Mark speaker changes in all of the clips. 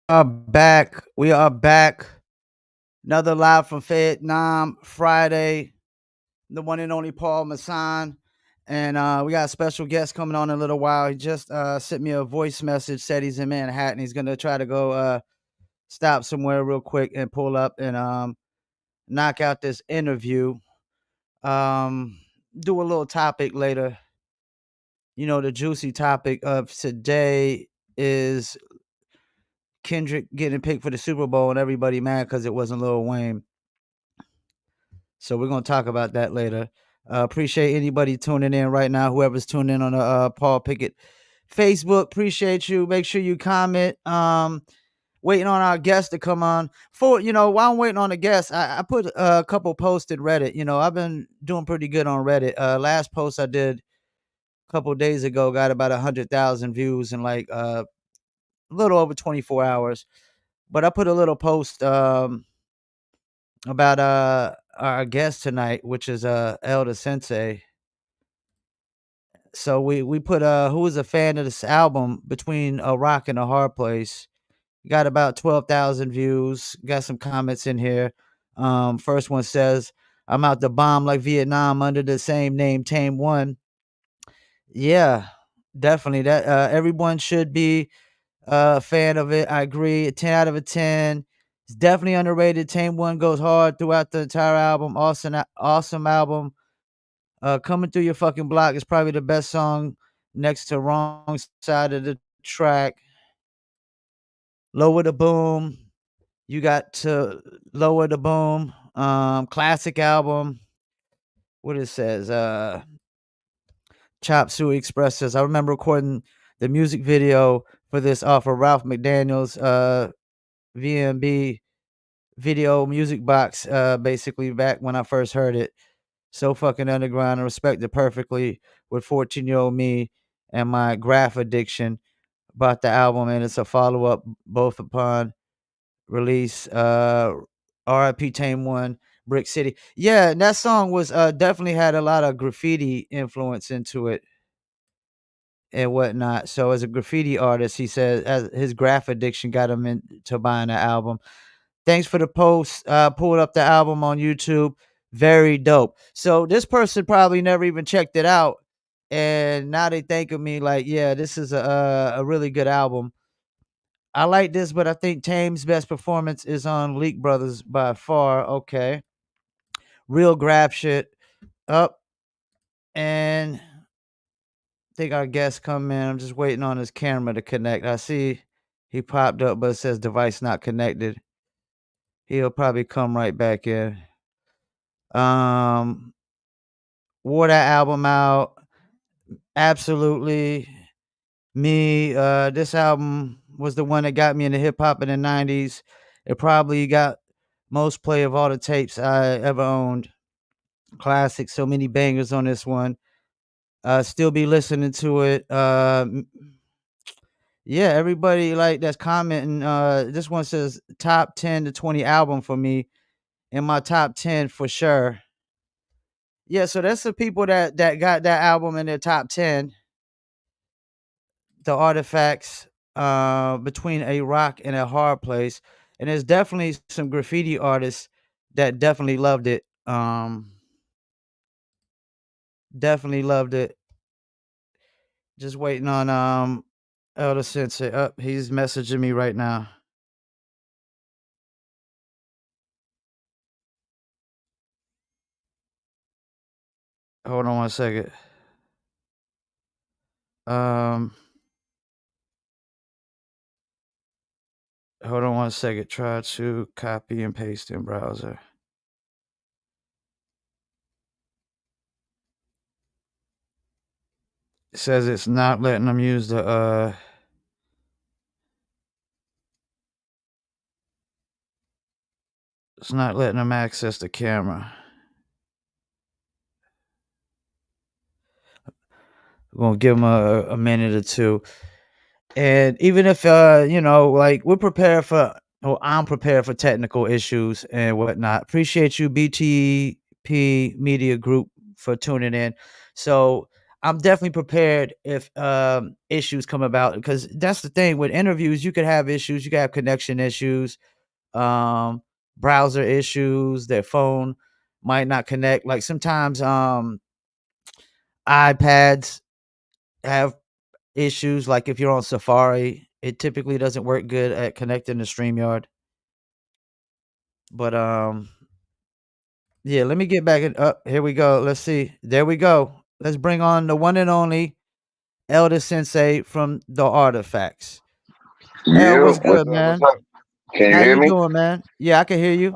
Speaker 1: Are back. We are back. Another live from Fayettenam Friday. The one and only Paul Masson. And we got a special guest coming on in a little while. He just sent me a voice message, said he's in Manhattan. He's going to try to go stop somewhere real quick and pull up and knock out this interview. Do a little topic later. You know, the juicy topic of today is Kendrick getting picked for the Super Bowl and everybody mad because it wasn't Lil Wayne. So we're gonna talk about that later. Appreciate anybody tuning in right now. Whoever's tuning in on the Paul Pickett Facebook, appreciate you. Make sure you comment. Waiting on our guest to come on. For while I'm waiting on the guest, I put a couple posts in Reddit. I've been doing pretty good on Reddit. Last post I did a couple days ago got about 100,000 views in like a little over 24 hours. But I put a little post about our guest tonight, which is Elder Sensei. So we put who is a fan of this album, Between a Rock and a Hard Place. Got about 12,000 views. Got some comments in here. First one says, I'm out to bomb like Vietnam under the same name, Tame One. Yeah, definitely. That everyone should be a fan of it. I agree. A 10 out of a 10. It's definitely underrated. Tame One goes hard throughout the entire album. Awesome album. Coming Through Your Fucking Block is probably the best song next to Wrong Side of the Track. Lower the Boom. You got to Lower the Boom. Classic album. What it says, Chop Suey Express says, I remember recording the music video for this off of Ralph McDaniel's VMB video music box, basically back when I first heard it. So fucking underground. I respect it perfectly with 14-year-old me and my graph addiction. Bought the album and it's a follow up both upon release. RIP Tame One, Brick City. Yeah, and that song was definitely had a lot of graffiti influence into it and whatnot. So as a graffiti artist, he says as his graph addiction got him into buying the album. Thanks for the post. Pulled up the album on YouTube. Very dope. So this person probably never even checked it out, and now they think of me like, yeah, this is a really good album. I like this, but I think Tame's best performance is on Leak Brothers by far. Okay, real grab shit up, and I think our guest come in. I'm just waiting on his camera to connect. I see he popped up, but it says device not connected. He'll probably come right back in. Um, Wore that album out. Absolutely. Me, this album was the one that got me into hip hop in the 90s. It probably got most play of all the tapes I ever owned. Classic, so many bangers on this one. Still be listening to it. Yeah, everybody like that's commenting. This one says top 10 to 20 album for me. In my top 10 for sure. Yeah, so that's the people that got that album in their top 10. The artifacts between a rock and a hard place. And there's definitely some graffiti artists that definitely loved it. Definitely loved it. Just waiting on Elder Sensei. Up, he's messaging me right now. Hold on one second. Um Hold on one second. Try to copy and paste in browser. It says it's not letting them use the it's not letting them access the camera. We're gonna give them a minute or two. And even if like we're prepared for or I'm prepared for technical issues and whatnot. Appreciate you, BTP Media Group, for tuning in. So I'm definitely prepared if issues come about, because that's the thing with interviews. You could have issues, you could have connection issues. Um, browser issues, their phone might not connect. Like sometimes iPads have issues. Like if you're on Safari, it typically doesn't work good at connecting to StreamYard. But yeah, let me get back in up. Here we go. Let's see. There we go. Let's bring on the one and only Elder Sensei from the Artifacts. El,
Speaker 2: Yeah,
Speaker 1: what's
Speaker 2: what's
Speaker 1: good,
Speaker 2: up? What's
Speaker 1: man?
Speaker 2: up? Can you
Speaker 1: How
Speaker 2: hear
Speaker 1: you
Speaker 2: me?
Speaker 1: doing, man? Yeah, I can hear you.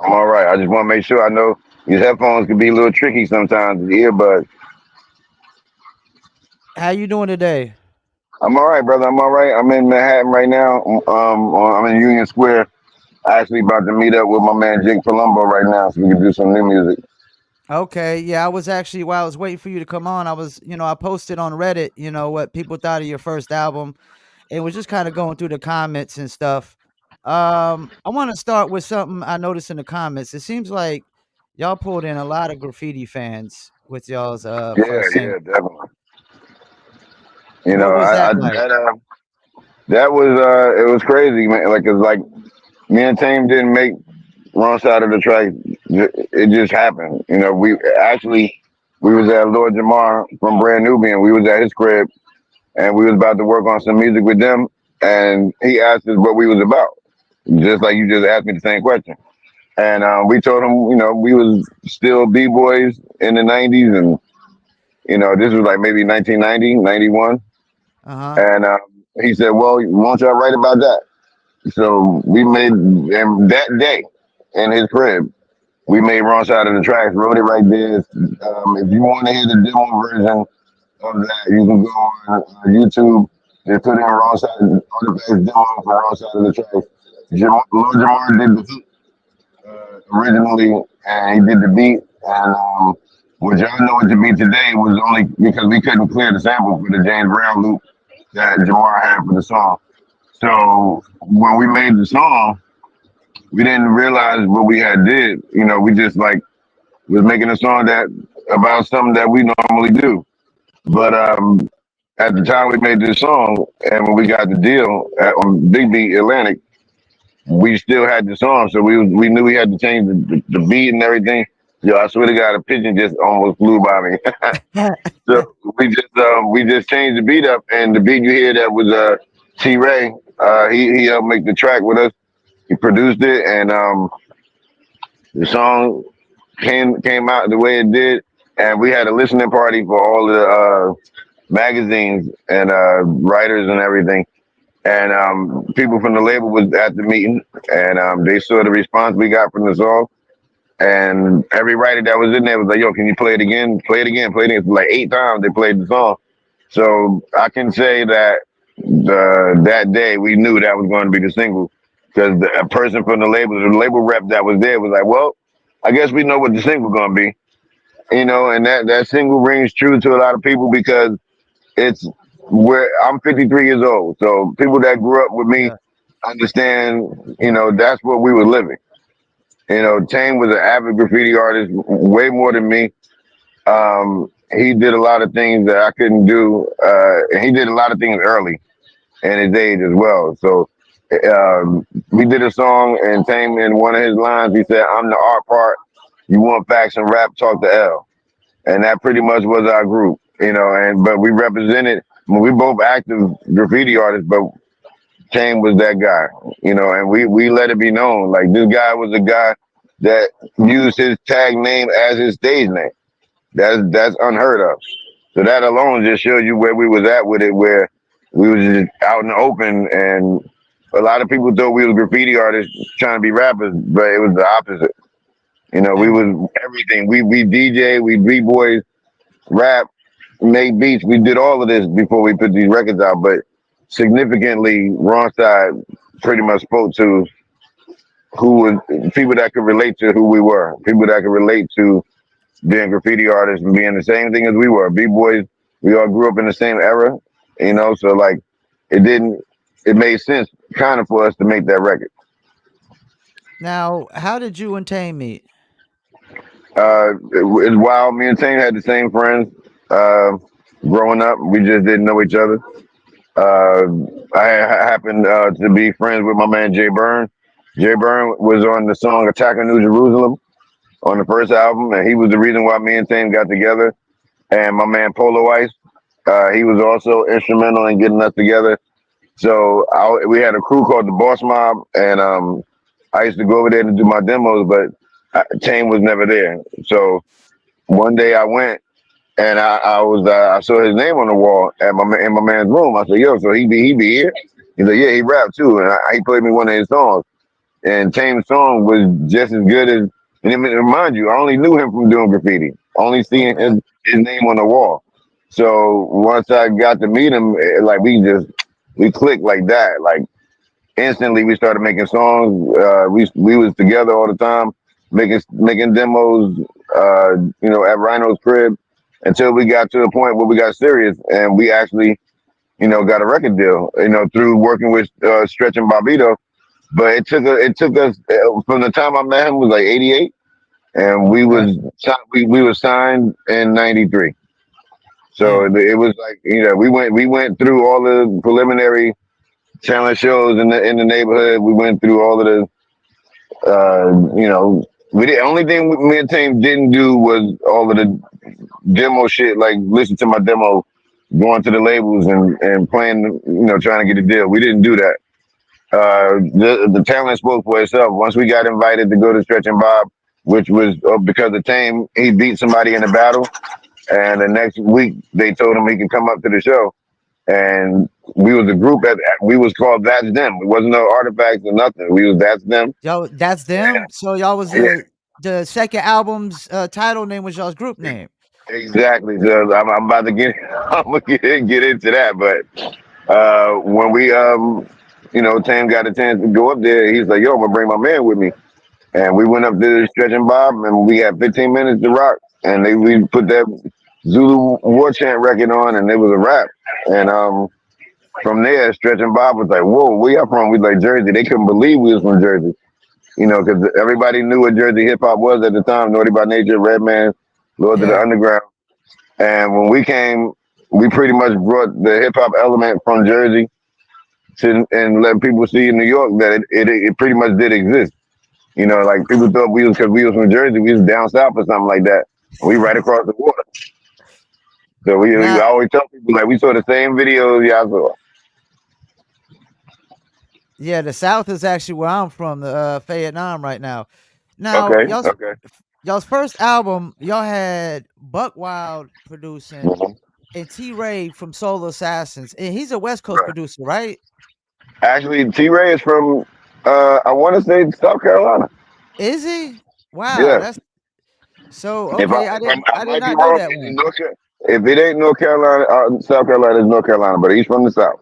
Speaker 2: I'm all right. I just want to make sure I know these headphones can be a little tricky sometimes. The earbuds.
Speaker 1: How you doing today?
Speaker 2: I'm all right, brother. I'm all right. I'm in Manhattan right now. I'm in Union Square. Actually, about to meet up with my man Jake Palumbo right now, so we can do some new music.
Speaker 1: Okay, yeah, I was actually while I was waiting for you to come on, I was, I posted on Reddit, what people thought of your first album, and was just kind of going through the comments and stuff. I want to start with something I noticed in the comments. It seems like y'all pulled in a lot of graffiti fans with y'all's
Speaker 2: Yeah,
Speaker 1: first
Speaker 2: yeah,
Speaker 1: single.
Speaker 2: definitely. You know,
Speaker 1: What was
Speaker 2: I
Speaker 1: that like?
Speaker 2: that was it was crazy, man. Like, it's like me and Tame didn't make wrong side of the track. It just happened. You know, we was at Lord Jamar from Brand Nubian. We was at his crib and we was about to work on some music with them. And he asked us what we was about, just like you just asked me the same question. And we told him, we was still b boys in the '90s, and this was like maybe 1990, 91.
Speaker 1: Uh-huh.
Speaker 2: And he said, "Well, won't y'all write about that?" So we made, and that day in his crib, we made Wrong Side of the Tracks, wrote it right there. If you want to hear the demo version of that, you can go on YouTube. They put in Wrong Side, Artifacts demo for Wrong Side of the Tracks. Lil Jamar did the hook originally, and he did the beat. And what y'all know it to be today was only because we couldn't clear the sample for the James Brown loop that Jamar had for the song. So when we made the song, we didn't realize what we had did. We just like was making a song that about something that we normally do. But at the time we made this song, and when we got the deal on Big Beat Atlantic, we still had the song, so we knew we had to change the beat and everything. Yo, I swear to God, a pigeon just almost flew by me. So we just changed the beat up, and the beat you hear that was T Ray. He helped make the track with us. He produced it, and the song came out the way it did. And we had a listening party for all the magazines and writers and everything. And people from the label was at the meeting, and they saw the response we got from the song. And every writer that was in there was like, "Yo, can you play it again? Play it again. Play it again." Like 8 times they played the song. So I can say that that day we knew that was going to be the single because a person from the label rep that was there was like, "Well, I guess we know what the single going to be." And that single rings true to a lot of people because it's where I'm 53 years old. So people that grew up with me
Speaker 1: Yeah.
Speaker 2: understand, that's what we were living. Tane was an avid graffiti artist, way more than me. He did a lot of things that I couldn't do, and he did a lot of things early in his age as well. So we did a song, and Tame in one of his lines, he said, "I'm the art part. You want facts and rap, talk to L." And that pretty much was our group, and but we represented. We both active graffiti artists, but Kane was that guy, and we let it be known. Like, this guy was a guy that used his tag name as his stage name. That's unheard of. So that alone just shows you where we was at with it, where we was just out in the open, and a lot of people thought we was graffiti artists trying to be rappers, but it was the opposite. We
Speaker 1: And
Speaker 2: was everything. We DJ, we b boys, rap, make beats. We did all of this before we put these records out, but significantly, Wrong Side pretty much spoke to who was people that could relate to who we were, people that could relate to being graffiti artists and being the same thing as we were. B boys, we all grew up in the same era, so like it didn't, it made sense kind of for us to make that record.
Speaker 1: now, how did you and Tame meet?
Speaker 2: It's wild. Me and Tane had the same friends growing up. We just didn't know each other. I happened to be friends with my man Jay Byrne. Jay Byrne was on the song "Attack on New Jerusalem" on the first album, and he was the reason why me and Tame got together. And my man Polo Ice, he was also instrumental in getting us together. So we had a crew called the Boss Mob, and I used to go over there to do my demos, but Tame was never there. So one day I went and I saw his name on the wall at in my man's room. I said, "Yo, so he be here?" He's like, "Yeah, he rapped too," and he played me one of his songs. And Tame's song was just as good as. And remind you, I only knew him from doing graffiti, only seeing
Speaker 1: Okay.
Speaker 2: his name on the wall. So once I got to meet him, like we clicked like that. Like instantly, we started making songs. We was together all the time, making demos. At Rhino's crib until we got to the point where we got serious and we actually, got a record deal. Through working with Stretch and Bobito. But it took us from the time I met him was like '88, and
Speaker 1: Okay.
Speaker 2: we was signed in '93. So
Speaker 1: Damn.
Speaker 2: it was like we went through all the preliminary talent shows in the neighborhood. We went through all of the we did only thing me and Tame didn't do was all of the demo shit, like listen to my demo, going to the labels and playing, trying to get a deal. We didn't do that. The talent spoke for itself. Once we got invited to go to Stretch and Bob, which was because of Tame, he beat somebody in a battle, and the next week they told him he could come up to the show. And we was a group that we was called That's Them. It wasn't no artifacts or nothing. We was That's Them.
Speaker 1: Y'all, that's them. So y'all was
Speaker 2: Yeah,
Speaker 1: the second album's title name was y'all's group name.
Speaker 2: exactly. So I'm about to get I'm gonna get into that, but when we Tam got a chance to go up there, he's like, "Yo, I'm gonna bring my man with me." And we went up to Stretch and Bob, and we had 15 minutes to rock. And we put that Zulu War Chant record on, and it was a rap. And from there, Stretch and Bob was like, "Whoa, where y'all from?" We like Jersey. They couldn't believe we was from Jersey, because everybody knew what Jersey hip hop was at the time. Naughty by Nature, Redman, Lords of the
Speaker 1: Yeah.
Speaker 2: Underground. And when we came, we pretty much brought the hip hop element from Jersey to and let people see in New York that it pretty much did exist. Like people thought because we was from Jersey, we was down south or something like that. We right across the water. So we
Speaker 1: Now,
Speaker 2: always tell people like we saw the same videos y'all saw.
Speaker 1: yeah, the South is actually where I'm from, the Fayettenam right now. Now,
Speaker 2: Okay, okay.
Speaker 1: y'all's first album, y'all had Buck Wild producing
Speaker 2: Mhm.
Speaker 1: and T Ray from Soul Assassins, and he's a West Coast
Speaker 2: Right.
Speaker 1: producer, right?
Speaker 2: Actually, T Ray is from I want to say South Carolina.
Speaker 1: Is he? Wow,
Speaker 2: Yeah.
Speaker 1: that's so
Speaker 2: If I
Speaker 1: okay.
Speaker 2: if I'm, I
Speaker 1: I did
Speaker 2: might be
Speaker 1: not know
Speaker 2: wrong.
Speaker 1: that one.
Speaker 2: If it ain't North Carolina, South Carolina is North Carolina, but he's from the South.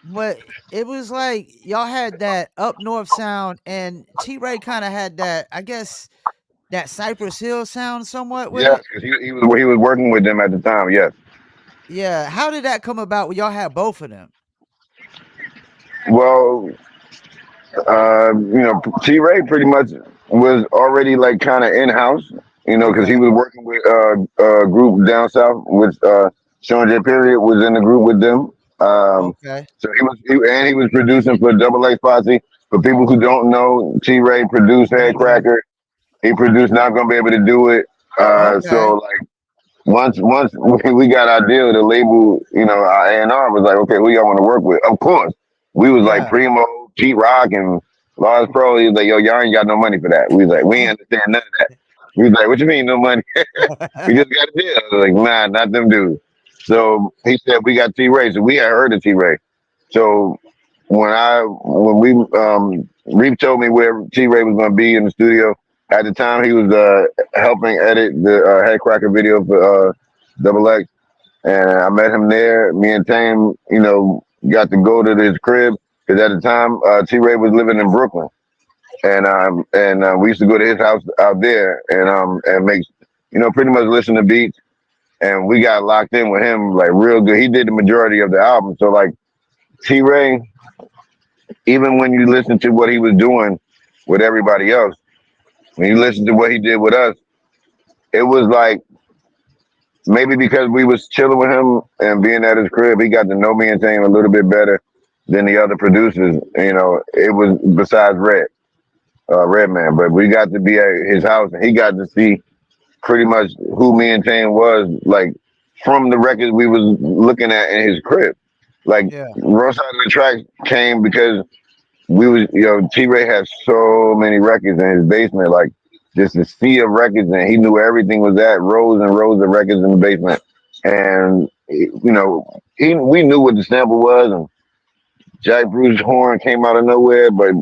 Speaker 1: But it was like y'all had that up north sound, and T Ray kind of had that, I guess, that Cypress Hill sound somewhat with
Speaker 2: Yes,
Speaker 1: it.
Speaker 2: because he was working with them at the time. Yes.
Speaker 1: Yeah, how did that come about? When y'all had both of them.
Speaker 2: Well, T Ray pretty much was already like kind of in house, because he
Speaker 1: Okay,
Speaker 2: was working with a group down south, which Sean J. Period was in the group with them. Um,
Speaker 1: okay,
Speaker 2: so he was producing for Double X Posse. For people who don't know, T Ray produced Headcracker. He produced Not Gonna Be Able to Do It.
Speaker 1: okay.
Speaker 2: So like once we got our deal, the label, our A&R was like, okay, who y'all want to work with? Of course, we was like
Speaker 1: Yeah.
Speaker 2: Primo, Pete Rock, and Lars Pro. He was like, yo, y'all ain't got no money for that. We was like, we ain't understand none of that. We was like, what you mean no money? We just got a deal. I was like, nah, not them dudes. So he said we got T Ray. So we had heard of T Ray. So when we Reef told me where T Ray was gonna be in the studio. At the time, he was helping edit the Headcracker video for Double X, and I met him there. Me and Tame, got to go to his crib because at the time T Ray was living in Brooklyn, and we used to go to his house out there and make pretty much listen to beats, and we got locked in with him like real good. He did the majority of the album, so like T Ray, even when you listen to what he was doing with everybody else, when you listen to what he did with us, it was like maybe because we was chilling with him and being at his crib, he got to know me and Tame a little bit better than the other producers. It was besides Redman. But we got to be at his house, and he got to see pretty much who me and Tane was, like from the records we was looking at in his crib. Like
Speaker 1: Yeah.
Speaker 2: Rough Side of the Tracks came because we was T Ray had so many records in his basement, like just a sea of records, and he knew everything was at rows and rows of records in the basement. And we knew what the sample was, and Jack Bruce's horn came out of nowhere, but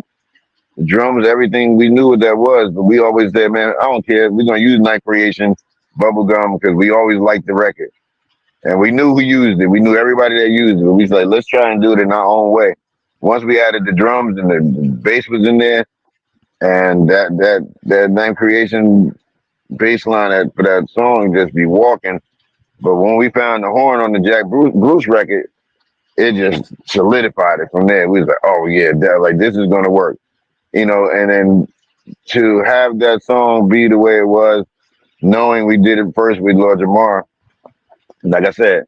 Speaker 2: drums, everything, we knew what that was. But we always said, man, I don't care. We're gonna use Night Creation Bubblegum because we always liked the record. And we knew who used it. We knew everybody that used it. We said, let's try and do it in our own way. Once we added the drums and the bass was in there, and that Night Creation bass line for that song just be walking. But when we found the horn on the Jack Bruce record, it just solidified it from there. We was like, oh yeah, like this is gonna work. And then to have that song be the way it was, knowing we did it first with Lord Jamar, like I said,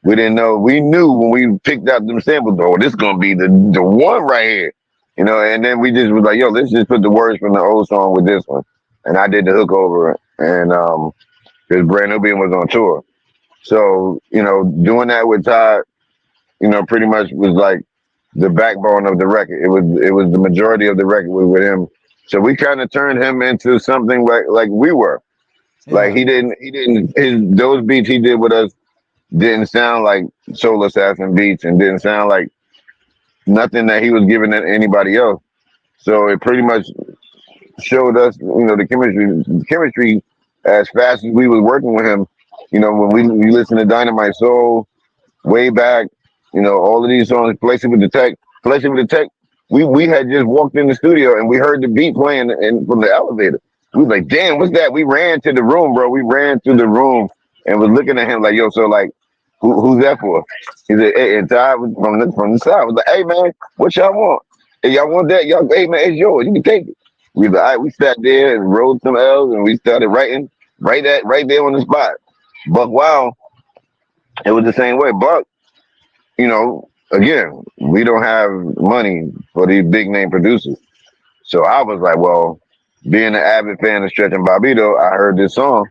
Speaker 2: we didn't know. We knew when we picked out them samples, oh, this is gonna be the one right here. And then we just was like, yo, let's just put the words from the old song with this one. And I did the hook over it. And because Brand Nubian was on tour. So, doing that with Todd, pretty much was like the backbone of the record. It was the majority of the record was with him. So we kind of turned him into something like we were. Like
Speaker 1: Yeah.
Speaker 2: he didn't his those beats he did with us didn't sound like Soul Assassin beats and didn't sound like nothing that he was giving to anybody else. So it pretty much showed us, the chemistry as fast as we was working with him. When we listened to Dynamite Soul, way back. All of these songs, Flexing with the Tech. We had just walked in the studio and we heard the beat playing from the elevator. We was like, damn, what's that? We ran to the room, bro. We ran to the room and was looking at him like, yo, so like, who's that for? He said, hey, and Ty was from the side was like, hey man, what y'all want? Hey, y'all want that? Y'all, hey man, it's yours. You can take it. We was like, all right, we sat there and rolled some L's and we started writing right there on the spot. Buck Wow, it was the same way. Buck, again, we don't have money for these big name producers. So I was like, well, being an avid fan of Stretch and Bobbito, I heard this song.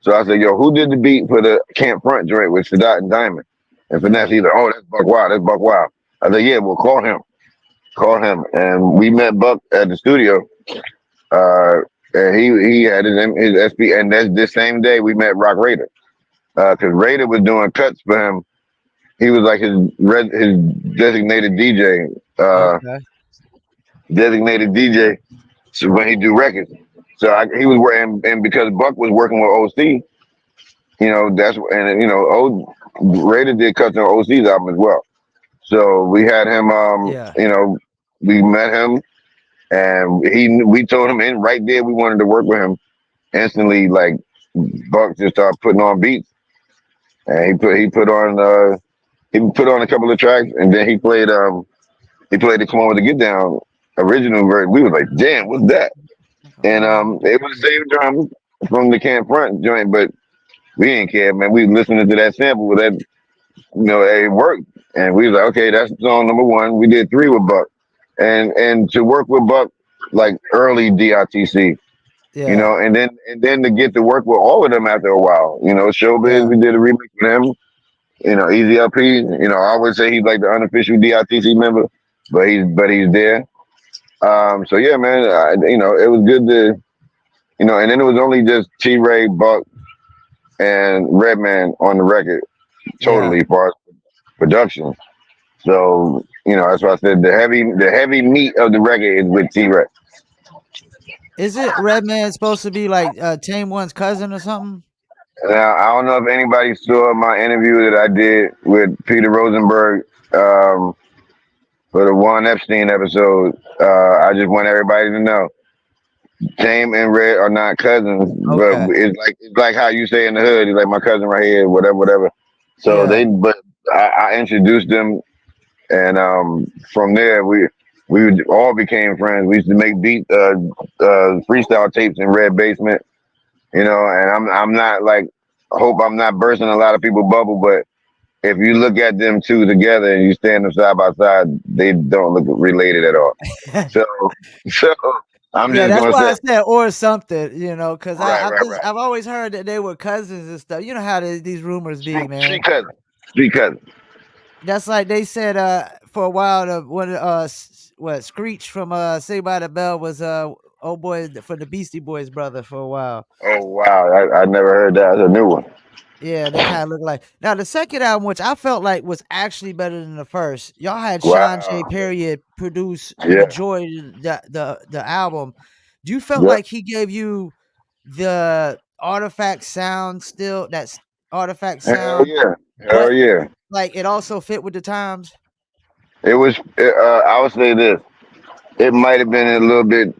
Speaker 2: So I said, yo, who did the beat for the Camp Front joint with Sadat and Diamond? And Finesse,
Speaker 1: Yeah.
Speaker 2: he's like, oh, that's Buck Wild. That's Buck Wild. I said, yeah, well, call him. Call him. And we met Buck at the studio. Uh, and he had his SP. And that's this same day we met Rock Raider. Because Raider was doing cuts for him. He was like his designated DJ.
Speaker 1: Okay.
Speaker 2: Designated DJ. So when he do records. So he was working, and because Buck was working with OC, old Raider did cuts on OC's album as well. So we had him,
Speaker 1: Yeah.
Speaker 2: we met him, and we told him in right there we wanted to work with him instantly. Like Buck just started putting on beats, and he put on a couple of tracks, and then he played the Come On With the Get Down original version. We was like, damn, what's that? And it was the same drums from the Camp Front joint, but we didn't care, man. We listening to that sample with that, it worked. And we was like, okay, that's song number one. We did three with Buck. And to work with Buck like early DITC,
Speaker 1: Yeah.
Speaker 2: and then to get to work with all of them after a while. Showbiz,
Speaker 1: Yeah.
Speaker 2: we did a remix with him. Easy LP. I always say he's like the unofficial DITC member, but he's there. So yeah, man, it was good to and then it was only just T Ray, Buck, and Redman on the record,
Speaker 1: Yeah.
Speaker 2: totally as far as production. So that's why I said the heavy meat of the record is with T Ray.
Speaker 1: Is it Redman supposed to be like Tame One's cousin or something?
Speaker 2: Now I don't know if anybody saw my interview that I did with Peter Rosenberg for the Juan Epstein episode. I just want everybody to know Tame and Red are not cousins, but
Speaker 1: Okay.
Speaker 2: it's like how you say in the hood. He's like my cousin right here, whatever, whatever. So
Speaker 1: Yeah.
Speaker 2: but I introduced them, and from there we all became friends. We used to make freestyle tapes in Red Basement, and I'm not like, I hope I'm not bursting a lot of people's bubble, but if you look at them two together and you stand them side by side, they don't look related at all. So, so I'm
Speaker 1: Yeah,
Speaker 2: just
Speaker 1: that's
Speaker 2: gonna
Speaker 1: why
Speaker 2: say,
Speaker 1: I said or something, because
Speaker 2: right,
Speaker 1: I've
Speaker 2: right,
Speaker 1: just
Speaker 2: right.
Speaker 1: I've always heard that they were cousins and stuff. You know how these rumors be,
Speaker 2: Street
Speaker 1: man.
Speaker 2: cousin, street cousin.
Speaker 1: That's like they said for a while when what Screech from Saved by the Bell was old boy from the Beastie Boys brother for a while.
Speaker 2: Oh wow, I never heard that. That's a new one.
Speaker 1: Yeah, they kind of look like. Now the second album, which I felt like was actually better than the first, y'all had Sean J.
Speaker 2: Wow.
Speaker 1: Period produce
Speaker 2: Yeah.
Speaker 1: majority of the album. Do you felt
Speaker 2: Yep.
Speaker 1: like he gave you the artifact sound still? That's artifact
Speaker 2: Hell
Speaker 1: sound,
Speaker 2: yeah. Hell
Speaker 1: but
Speaker 2: yeah.
Speaker 1: like it also fit with the times.
Speaker 2: It was. I would say this. It might have been a little bit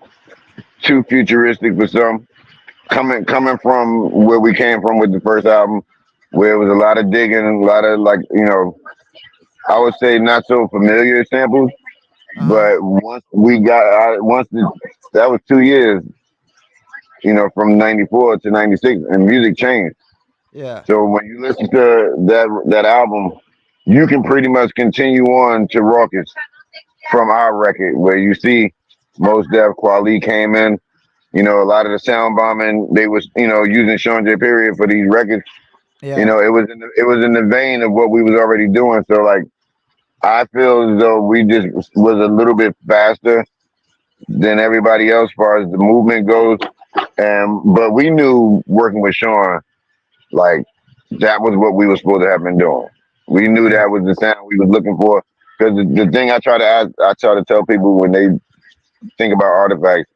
Speaker 2: too futuristic for some. Coming from where we came from with the first album, where it was a lot of digging, a lot of like I would say not so familiar samples.
Speaker 1: Uh huh.
Speaker 2: But once we got, that was 2 years, from '94 to '96, and music changed.
Speaker 1: Yeah.
Speaker 2: So when you listen to that album, you can pretty much continue on to Raucous from our record, where you see Most Def Kweli came in. A lot of the sound bombing they was using Sean J. Period for these records.
Speaker 1: Yeah.
Speaker 2: It was in the vein of what we was already doing. So like I feel as though we just was a little bit faster than everybody else as far as the movement goes. And but we knew working with Sean, like that was what we were supposed to have been doing. We knew
Speaker 1: Yeah.
Speaker 2: that was the sound we was looking for. Because the thing I try to tell people when they think about artifacts,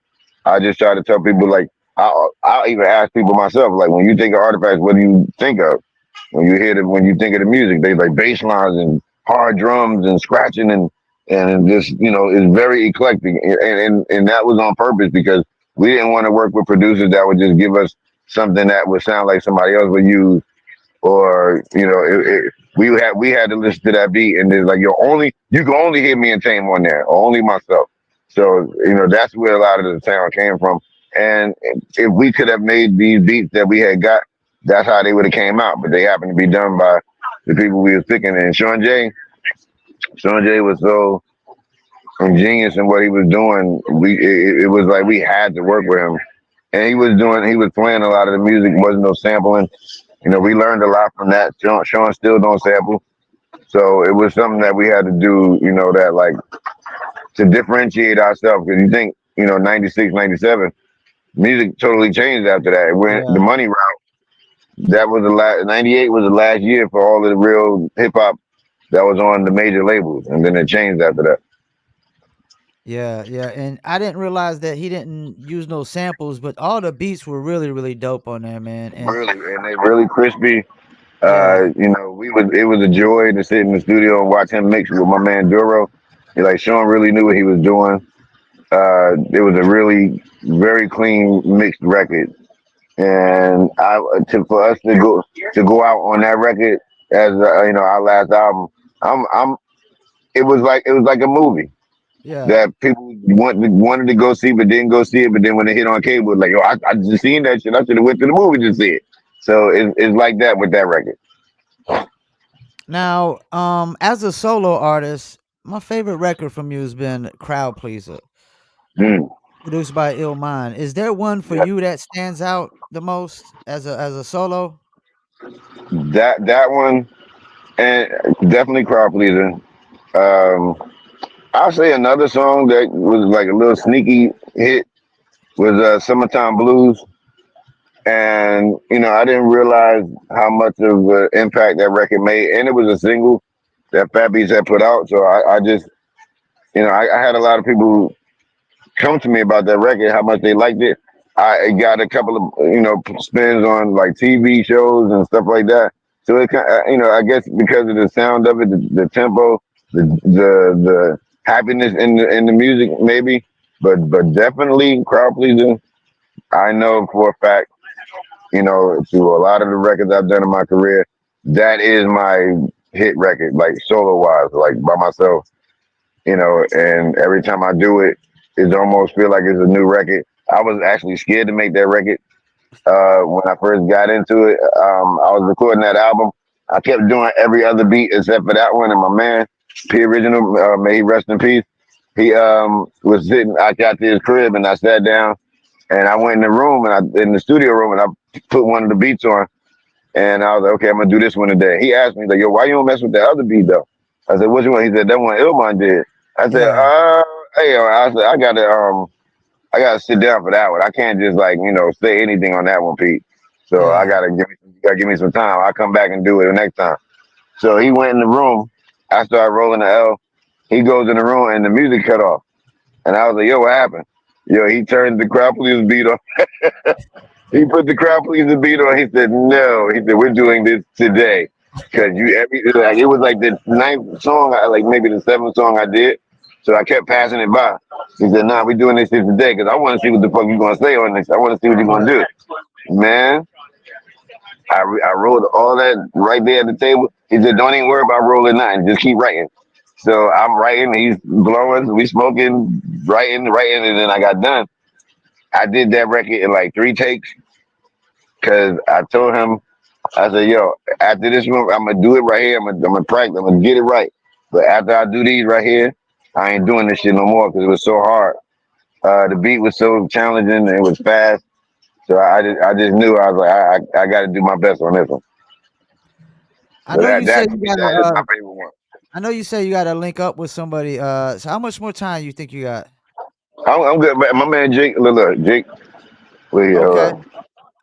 Speaker 2: I just try to tell people like I'll even ask people myself like when you think of artifacts, what do you think of? When you think of the music, they like bass lines and hard drums and scratching and just it's very eclectic and that was on purpose because we didn't want to work with producers that would just give us something that would sound like somebody else would use or we had to listen to that beat and there's like you can only hear me and Tame on there or only myself. So that's where a lot of the sound came from. And if we could have made these beats that we had got, that's how they would have came out. But they happened to be done by the people we was picking. And Sean J was so ingenious in what he was doing. It was like we had to work with him. And he was playing a lot of the music. Wasn't no sampling. We learned a lot from that. Sean still don't sample. So it was something that we had to do, that like to differentiate ourselves. Because you think, 96, 97, music totally changed after that. It went the
Speaker 1: Yeah.
Speaker 2: money route. That was the last, 98 was the last year for all of the real hip hop that was on the major labels. And then it changed after that.
Speaker 1: Yeah, yeah, and I didn't realize that he didn't use no samples, but all the beats were really, really dope on there, man. And
Speaker 2: Really. And they really crispy.
Speaker 1: yeah,
Speaker 2: It was a joy to sit in the studio and watch him mix with my man Duro. Like Sean really knew what he was doing. It was a really very clean mixed record, and for us to go out on that record as our last album, I'm it was like a movie
Speaker 1: yeah,
Speaker 2: that people wanted to go see but didn't go see it, but then when they hit on cable, like I just seen that shit, I should have went to the movie to see it. So it's like that with that record.
Speaker 1: now, as a solo artist, my favorite record from you has been Crowd Pleaser,
Speaker 2: Mm.
Speaker 1: produced by Ill Mind. Is there one for
Speaker 2: Yeah.
Speaker 1: you that stands out the most as a solo?
Speaker 2: That one and definitely crowd pleaser. Um, I'll say another song that was like a little sneaky hit was "Summertime Blues," and I didn't realize how much of an impact that record made, and it was a single that Fat Beats had put out. So I just I had a lot of people come to me about that record, how much they liked it. I got a couple of spins on like TV shows and stuff like that. So it kind I guess because of the sound of it, the tempo, the happiness in the music maybe, but definitely crowd pleasing. I know for a fact, through a lot of the records I've done in my career, that is my hit record, like solo wise, like by myself. And every time I do it, it almost feel like it's a new record. I was actually scared to make that record when I first got into it. I was recording that album. I kept doing every other beat except for that one. And my man, P Original, may he rest in peace. He was sitting. I got to his crib and I sat down and I went in the room and I in the studio room and I put one of the beats on and I was like, okay, I'm gonna do this one today. He asked me like, yo, why you don't mess with that other beat though? I said, which one? He said that one Illmind did. I said,
Speaker 1: Yeah,
Speaker 2: hey, I said I gotta sit down for that one. I can't just like say anything on that one, Pete. So I
Speaker 1: yeah.
Speaker 2: gotta give me some time. I'll come back and do it the next time. So he went in the room. I started rolling the L. He goes in the room and the music cut off. And I was like, yo, what happened? Yo, he turned the crowd please beat on. He put the crowd pleasing beat on. He said, "No." He said, "We're doing this today because it was like the ninth song, like maybe the seventh song I did." So I kept passing it by. He said, "Nah, we're doing this shit today because I want to see what the fuck you gonna say on this. I want to see what you're gonna
Speaker 1: Yeah.
Speaker 2: do." Man, I wrote all that right there at the table. He said, "Don't even worry about rolling nothing. Just keep writing." So I'm writing. He's blowing. We smoking, writing, and then I got done. I did that record in like 3 takes because I told him I said, yo, after this one, I'm gonna do it right here. I'm gonna practice. I'm gonna get it right. But after I do these right here, I ain't doing this shit no more because it was so hard. The beat was so challenging and it was fast. So I just knew I was like I got to do my best on this one.
Speaker 1: I
Speaker 2: So
Speaker 1: know you said you
Speaker 2: that is
Speaker 1: gotta.
Speaker 2: my favorite one.
Speaker 1: I know you say you gotta link up with somebody. So how much more time you think you got?
Speaker 2: I'm good. My man Jake, look, Jake, wait here, hold
Speaker 1: Okay,
Speaker 2: on.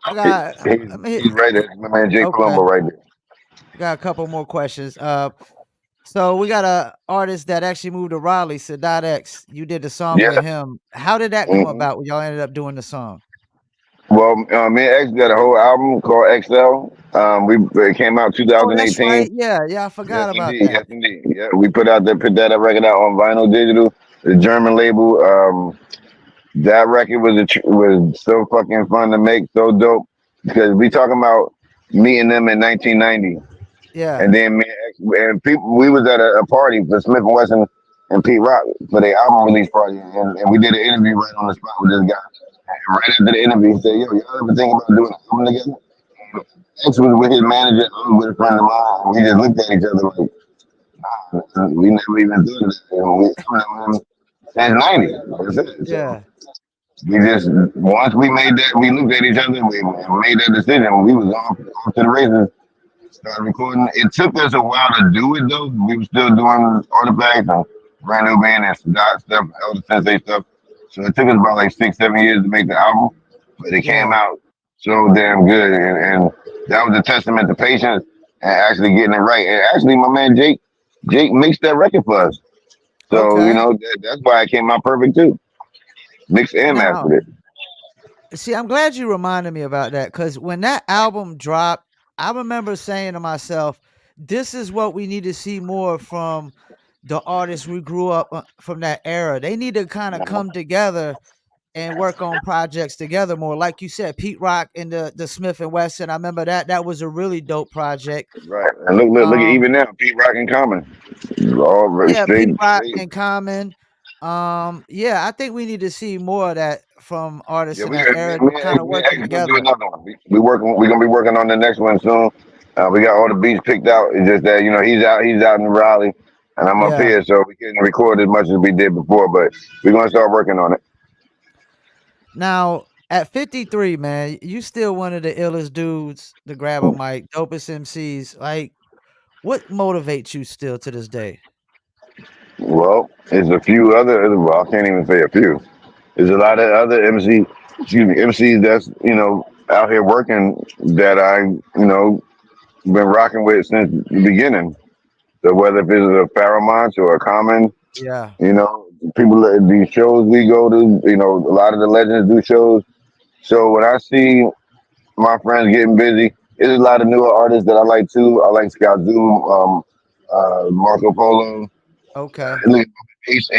Speaker 1: I got. Let me hit.
Speaker 2: He's right there. My man Jake
Speaker 1: Okay,
Speaker 2: Colombo right there.
Speaker 1: I got a couple more questions. So we got a artist that actually moved to Raleigh, Sadat X. You did the song
Speaker 2: Yeah.
Speaker 1: with him. How did that come
Speaker 2: hmm
Speaker 1: about when y'all ended up doing the song?
Speaker 2: Well, me and X got a whole album called XL. It came out
Speaker 1: Oh, that's right.
Speaker 2: 2018.
Speaker 1: Yeah, yeah, I
Speaker 2: Yes,
Speaker 1: forgot about
Speaker 2: indeed.
Speaker 1: that.
Speaker 2: Yes, indeed. Yeah, we put that record out on vinyl digital, the German label. That record was so fucking fun to make, so dope because we talking about meeting them in 1990,
Speaker 1: Yeah,
Speaker 2: and then me and and people we was at a party for Smith and Wesson and Pete Rock for their album release party, and we did an interview right on the spot with this guy. And right after the interview, he said, "Yo, y'all ever think about doing an album together?" X was with his manager, I was with a friend of mine, and we just looked at each other like. We never even did it. And I've known him since '90. That's it. So
Speaker 1: yeah.
Speaker 2: we just once we made that, we looked at each other. We made that decision. We was off to the races. Started recording. It took us a while to do it though. We were still doing artifacts and brand new band and dot stuff, elder sensei stuff. So it took us about like 6, 7 years to make the album, but it came
Speaker 1: Yeah.
Speaker 2: out so damn good, and that was a testament to patience and actually getting it right. And actually, my man Jake mixed that record for us. So
Speaker 1: Okay.
Speaker 2: that's why it came out perfect too. Mixed and
Speaker 1: Now,
Speaker 2: mastered it.
Speaker 1: see, I'm glad you reminded me about that because when that album dropped, I remember saying to myself, "This is what we need to see more from the artists we grew up from that era. They need to kind of come together and work on projects together more." Like you said, Pete Rock and the Smith and Wesson. I remember that was a really dope project.
Speaker 2: Right. And look at
Speaker 1: Um,
Speaker 2: even now, Pete Rock and Common. All very
Speaker 1: yeah, Pete Rock
Speaker 2: straight.
Speaker 1: and Common. Yeah, I think we need to see more of that from artists
Speaker 2: Yeah,
Speaker 1: in
Speaker 2: we
Speaker 1: that era, just kind of
Speaker 2: me and
Speaker 1: working
Speaker 2: X gonna do
Speaker 1: together.
Speaker 2: another one. We're gonna be working on the next one soon. We got all the beats picked out. It's just that he's out in Raleigh, and I'm up
Speaker 1: Yeah.
Speaker 2: here, so we couldn't record as much as we did before. But we're gonna start working on it.
Speaker 1: Now, at 53, man, you still one of the illest dudes to grab a mic, dopest MCs. Like, what motivates you still to this day?
Speaker 2: Well, there's a few other. Well, I can't even say a few. There's a lot of other MCs that's out here working that I been rocking with since the beginning. So whether if it's a Paramount or a Common,
Speaker 1: Yeah.
Speaker 2: people at these shows we go to, a lot of the legends do shows. So when I see my friends getting busy, there's a lot of newer artists that I like too. I like Scout Zoom, Marco Polo,
Speaker 1: Okay.
Speaker 2: look, Ace,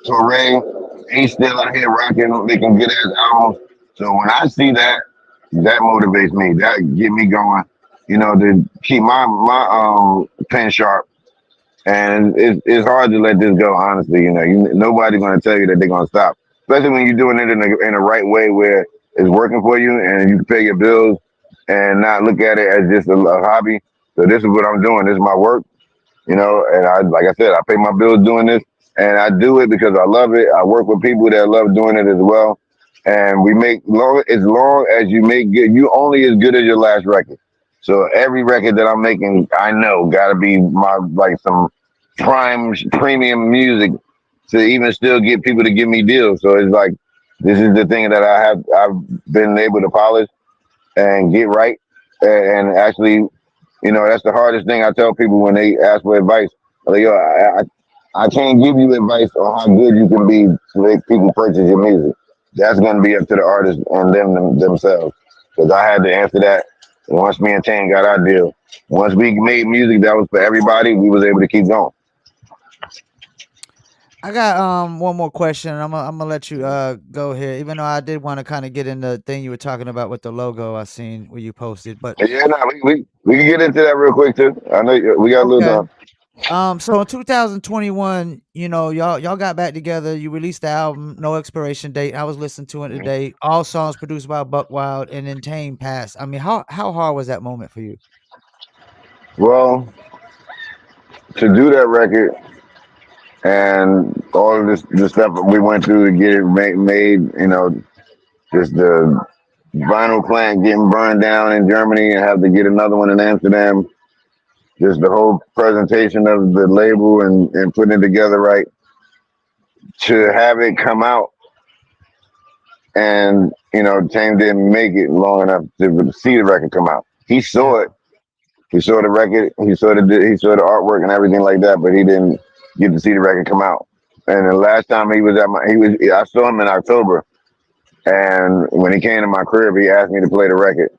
Speaker 2: Torre, Ace still out here rocking, making good ass albums. So when I see that, that motivates me. That get me going. To keep my pen sharp. And it's hard to let this go. Honestly, nobody's going to tell you that they're going to stop. Especially when you're doing it in a right way where it's working for you and you can pay your bills and not look at it as just a hobby. So this is what I'm doing. This is my work, and I, like I said, I pay my bills doing this, and I do it because I love it. I work with people that love doing it as well, and we make long as long as you make good. You only as good as your last record. So every record that I'm making, I know got to be my like some prime premium music to even still get people to give me deals. So it's like this is the thing that I've been able to polish and get right, and actually, that's the hardest thing I tell people when they ask for advice. Like, yo, I can't give you advice on how good you can be to make people purchase your music. That's going to be up to the artist and themselves. Because I had to answer that once me and Tane got our deal. Once we made music that was for everybody, we was able to keep going.
Speaker 1: I got one more question. I'm gonna let you go here. Even though I did want to kind of get in the thing you were talking about with the logo I seen where you posted, but
Speaker 2: Yeah, no, we can get into that real quick too. I know we got a little
Speaker 1: okay.
Speaker 2: time.
Speaker 1: So in 2021, y'all got back together. You released the album, No Expiration Date. I was listening to it
Speaker 2: Mhm.
Speaker 1: today. All songs produced by Buck Wild, and then Tame passed. I mean, how hard was that moment for you?
Speaker 2: Well, to do that record and all of the stuff we went through to get it made, just the vinyl plant getting burned down in Germany and have to get another one in Amsterdam. Just the whole presentation of the label and putting it together right to have it come out. And, Tame didn't make it long enough to see the record come out. He
Speaker 1: Yeah,
Speaker 2: saw it. He saw the record. He saw the artwork and everything like that, but he didn't get to see the record come out. And the last time he was at I saw him in October. And when he came to my crib, he asked me to play the record.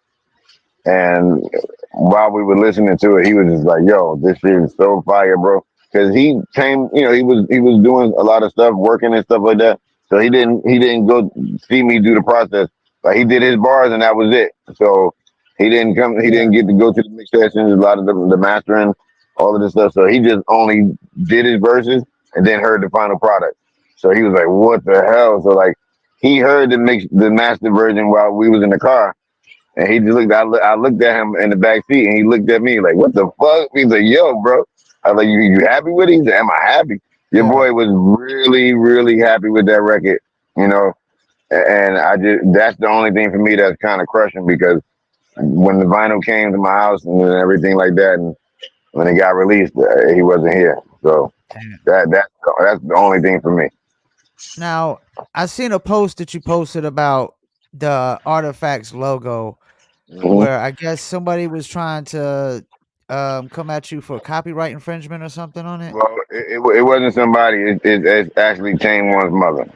Speaker 2: And while we were listening to it, he was just like, "Yo, this shit is so fire, bro." Because he came, he was doing a lot of stuff, working and stuff like that. So he didn't go see me do the process. Like he did his bars and that was it. So he didn't come. He
Speaker 1: yeah,
Speaker 2: didn't get to go to the mix sessions, a lot of the mastering, all of this stuff. So he just only did his verses and then heard the final product. So he was like, "What the hell?" So like he heard the master version while we was in the car, and he just looked. I looked at him in the back seat, and he looked at me like, "What the fuck?" He's like, "Yo, bro." I was like, "You happy with it?" He said, "Am I happy?" Your
Speaker 1: yeah,
Speaker 2: boy was really, really happy with that record, you know. And that's the only thing for me that's kind of crushing because when the vinyl came to my house and everything like that, and when it got released, he wasn't here. So
Speaker 1: damn.
Speaker 2: that's the only thing for me.
Speaker 1: Now, I seen a post that you posted about the Artifacts logo,
Speaker 2: Hmm.
Speaker 1: where I guess somebody was trying to come at you for copyright infringement or something on it.
Speaker 2: Well, it wasn't somebody. It's actually Tame One's mother.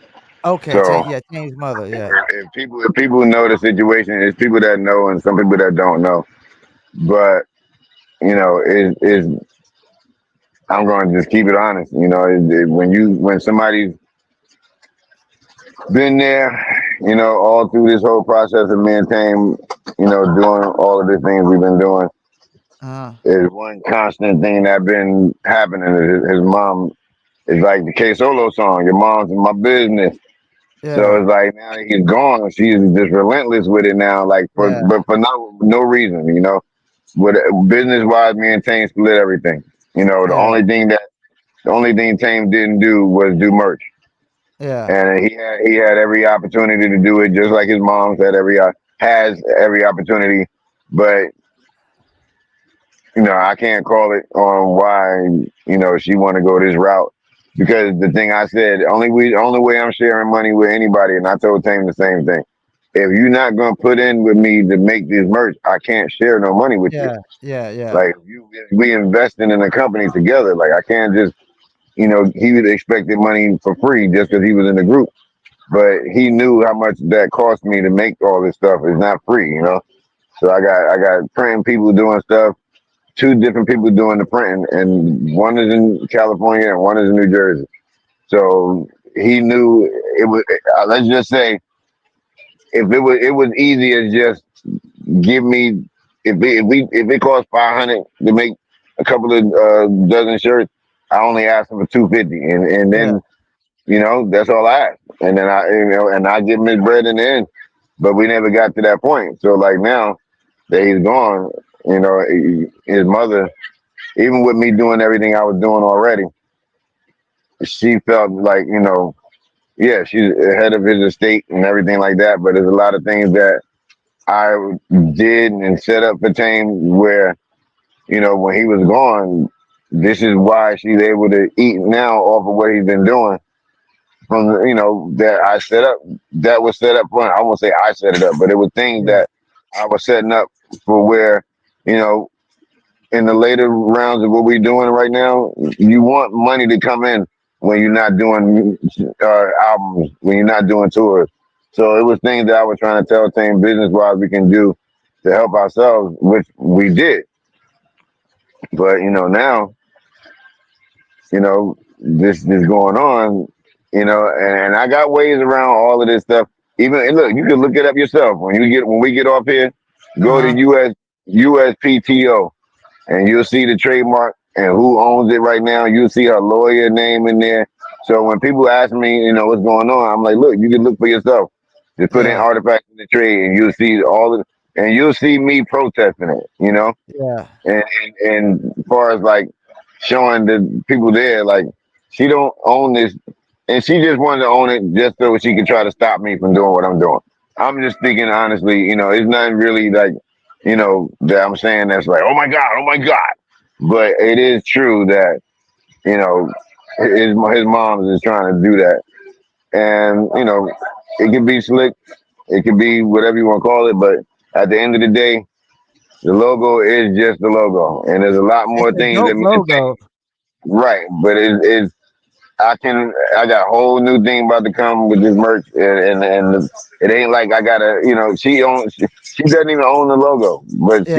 Speaker 1: Okay,
Speaker 2: So
Speaker 1: Yeah, Tame's mother. Yeah,
Speaker 2: if people know the situation, it's people that know and some people that don't know. But is I'm going to just keep it honest. When somebody's been there, all through this whole process of maintain, doing all of the things we've been doing,
Speaker 1: uh,
Speaker 2: is one constant thing that been happening. His mom is like the K Solo song. Your mom's in my business. So
Speaker 1: yeah,
Speaker 2: it's like now that he's gone, she's just relentless with it now, like
Speaker 1: yeah,
Speaker 2: but for no reason. With business wise, me and Tame split everything.
Speaker 1: yeah,
Speaker 2: The only thing Tame didn't do was do merch,
Speaker 1: yeah,
Speaker 2: and he had every opportunity to do it, just like his mom's has every opportunity, but I can't call it on why she want to go this route. Because the thing I said, only way I'm sharing money with anybody, and I told Tame the same thing. If you're not gonna put in with me to make this merch, I can't share no money with you.
Speaker 1: yeah, yeah, yeah,
Speaker 2: Like we investing in a company together. Like I can't just, he was expected money for free just because he was in the group. But he knew how much that cost me to make all this stuff. It's not free. So I got printing people doing stuff, two different people doing the printing, and one is in California and one is in New Jersey. So he knew it was. Let's just say it was easy as just give me if it costs 500 to make a couple of dozen shirts. I only asked him for 250, and
Speaker 1: yeah,
Speaker 2: then that's all I asked, and then I give him his bread in the end. But we never got to that point. So like now. that he's gone. You know, his mother, even with me doing everything I was doing already, she felt like, yeah, she's head of his estate and everything like that. But there's a lot of things that I did and set up for Tame where, when he was gone, this is why she's able to eat now off of what he's been doing from that I set up. That was set up for. I won't say I set it up, but it was things
Speaker 1: Yeah,
Speaker 2: that I was setting up for where you know in the later rounds of what we're doing right now, you want money to come in when you're not doing albums, when you're not doing tours. So it was things that I was trying to tell team business wise we can do to help ourselves, which we did. But now this going on, and I got ways around all of this stuff. Even and look, you can look it up yourself when we get off here. Go to
Speaker 1: uh-huh,
Speaker 2: USPTO and you'll see the trademark and who owns it right now. You'll see her lawyer name in there. So when people ask me, what's going on, I'm like, look, you can look for yourself. Just put in
Speaker 1: yeah,
Speaker 2: artifacts in the trade, and you'll see and you'll see me protesting it.
Speaker 1: yeah.
Speaker 2: And as far as like showing the people there, like she don't own this, and she just wanted to own it just so she could try to stop me from doing what I'm doing. I'm just thinking honestly, it's nothing really like, that I'm saying that's like, oh my god. But it is true that you know his mom is trying to do that, and it could be slick, it could be whatever you want to call it, but at the end of the day, the logo is just the logo, and there's a lot
Speaker 1: It's
Speaker 2: more
Speaker 1: a
Speaker 2: things that
Speaker 1: dope
Speaker 2: me and Tank.
Speaker 1: logo.
Speaker 2: Right, but it's I got a whole new thing about to come with this merch, and it ain't like I gotta, she doesn't even own the logo, but
Speaker 1: Yeah.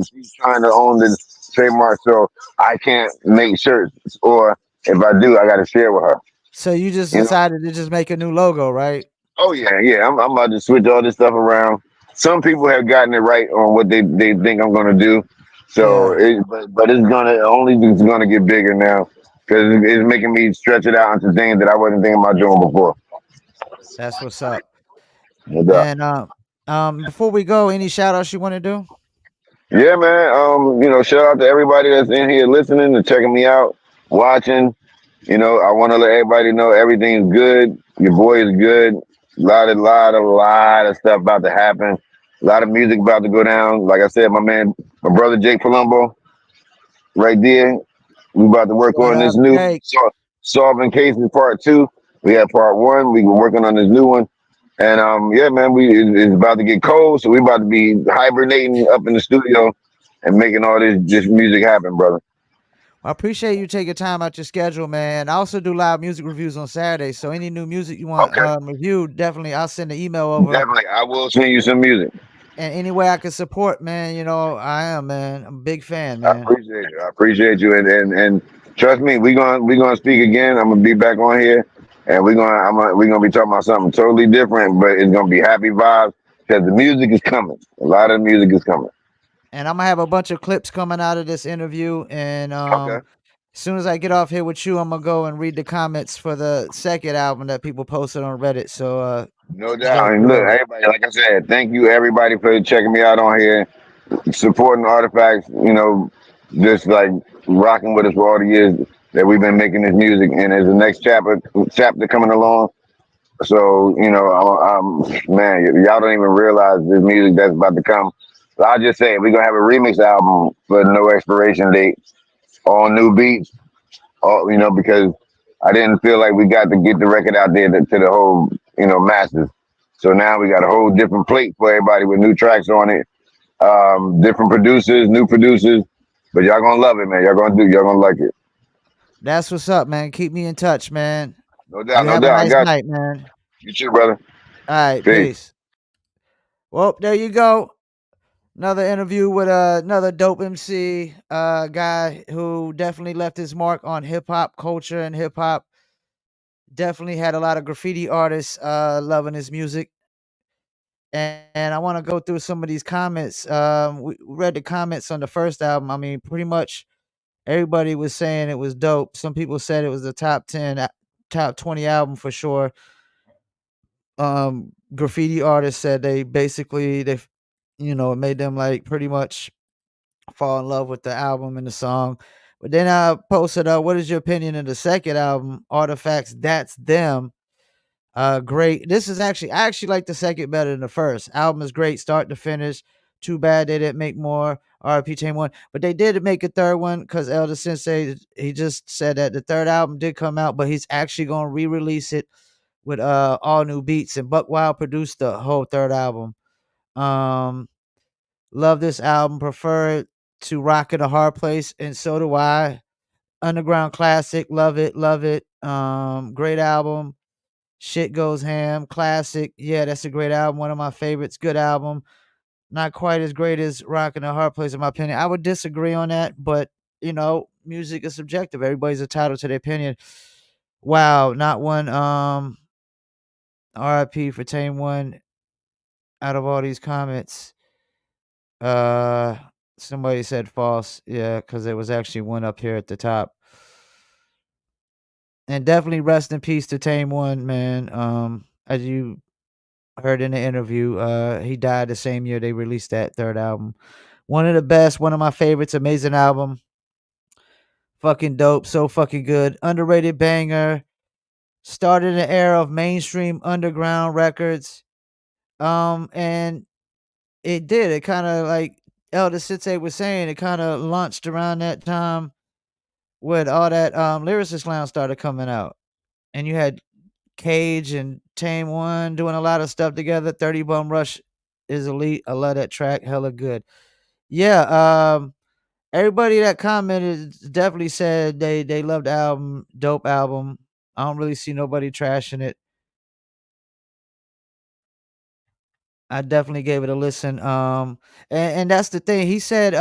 Speaker 2: she's trying to own the trademark, so I can't make shirts, or if I do, I gotta share with her,
Speaker 1: So you just
Speaker 2: you know.
Speaker 1: decided to just make a new logo, right?
Speaker 2: Oh yeah, yeah, I'm about to switch all this stuff around. Some people have gotten it right on what they think I'm gonna do, so
Speaker 1: Yeah,
Speaker 2: but it's gonna get bigger now because it's making me stretch it out into things that I wasn't thinking about doing before.
Speaker 1: that's what's up.
Speaker 2: No doubt.
Speaker 1: And before we go, any shout outs you want to do?
Speaker 2: Yeah, man. Shout out to everybody that's in here listening and checking me out, watching. I want to let everybody know everything's good. Your boy is good. A lot of stuff about to happen. A lot of music about to go down. Like I said, my brother Jake Palumbo, right there. We about to work
Speaker 1: What
Speaker 2: on this
Speaker 1: up,
Speaker 2: new
Speaker 1: Jake?
Speaker 2: solving cases part two. We had part one. We were working on this new one. And yeah, man, it's about to get cold, so we about to be hibernating up in the studio and making all this music happen, brother.
Speaker 1: I appreciate you taking time out your schedule, man. I also do live music reviews on Saturdays, so any new music you want
Speaker 2: Okay,
Speaker 1: reviewed, definitely I'll send an email over.
Speaker 2: definitely. I will send you some music.
Speaker 1: And any way I can support, man, I am, man. I'm a big fan,
Speaker 2: I
Speaker 1: man.
Speaker 2: appreciate you. I appreciate you, and trust me, we gonna speak again. I'm gonna be back on here, and we gonna be talking about something totally different, but it's gonna be happy vibes because the music is coming. A lot of music is coming.
Speaker 1: And I'm gonna have a bunch of clips coming out of this interview. And
Speaker 2: Okay.
Speaker 1: as soon as I get off here with you, I'm gonna go and read the comments for the second album that people posted on Reddit. So
Speaker 2: No doubt.
Speaker 1: go
Speaker 2: And
Speaker 1: through
Speaker 2: look,
Speaker 1: those.
Speaker 2: everybody, like I said, thank you everybody for checking me out on here, supporting Artifacts, just like rocking with us for all the years that we've been making this music. And there's the next chapter coming along. So, man, y'all don't even realize this music that's about to come. So I'll just say we're gonna have a remix album for no expiration date, all new beats, all because I didn't feel like we got to get the record out there to the whole, masses. So now we got a whole different plate for everybody with new tracks on it, different producers, new producers. But y'all gonna love it, man. Y'all gonna like it.
Speaker 1: That's what's up, man. Keep me in touch, man.
Speaker 2: No doubt,
Speaker 1: You
Speaker 2: no
Speaker 1: have a
Speaker 2: doubt. I
Speaker 1: nice
Speaker 2: got
Speaker 1: night, man.
Speaker 2: you. You too, brother.
Speaker 1: All right,
Speaker 2: Peace.
Speaker 1: peace. Well, there you go. Another interview with another dope MC, guy who definitely left his mark on hip hop culture and hip hop. Definitely had a lot of graffiti artists loving his music. And I want to go through some of these comments. We read the comments on the first album. I mean, pretty much everybody was saying it was dope. Some people said it was the top 10, top 20 album for sure. Graffiti artists said they basically It made them like pretty much fall in love with the album and the song. But then I posted, what is your opinion of the second album, Artifacts? That's Them. Great. This is I actually like the second better than the first. Album is great, start to finish. Too bad they didn't make more RP Chain One, but they did make a third one because Elder Sensei he just said that the third album did come out, but he's actually gonna re-release it with all new beats. And Buck Wild produced the whole third album. Um, love this album. Prefer it to Rock in a Hard Place, and so do I. Underground classic. Love it. Love it. Great album. Shit Goes Ham, classic. Yeah, that's a great album. One of my favorites. Good album. Not quite as great as Rockin' a Hard Place, in my opinion. I would disagree on that, but music is subjective. Everybody's entitled to their opinion. Wow, not one RIP for Tame One out of all these comments. Uh somebody said false. Yeah, because there was actually one up here at the top. And definitely rest in peace to Tame One, man. As you heard in the interview, he died the same year they released that third album. One of the best, one of my favorites, amazing album. Fucking dope, so fucking good. Underrated banger. Started an era of mainstream underground records. And it did. It kind of like Elder Sensei was saying, it kind of launched around that time when all that lyricist lounge started coming out. And you had Cage and Tame One doing a lot of stuff together. 30 Bum Rush is elite. I love that track. Hella good. Yeah, everybody that commented definitely said they loved the album. Dope album. I don't really see nobody trashing it. I definitely gave it a listen. And that's the thing. He said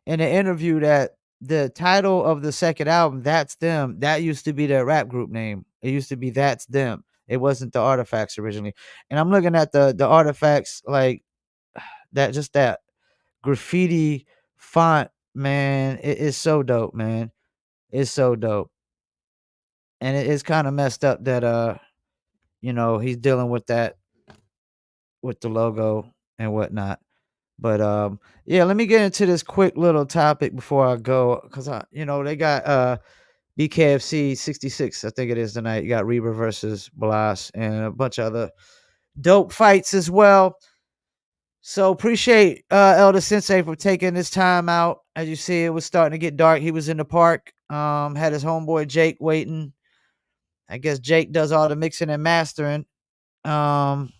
Speaker 1: in an interview that the title of the second album, That's Them, that used to be their rap group name. It used to be That's Them. It wasn't the Artifacts originally. And I'm looking at the Artifacts, like that graffiti font, man. It is so dope, man. It's so dope. And it's kind of messed up that he's dealing with that with the logo and whatnot. But yeah, let me get into this quick little topic before I go, because they got BKFC 66, I think it is tonight. You got Reba versus Blas and a bunch of other dope fights as well. So appreciate Elder Sensei for taking this time out. As you see, it was starting to get dark. He was in the park. Had his homeboy Jake waiting. I guess Jake does all the mixing and mastering. Um,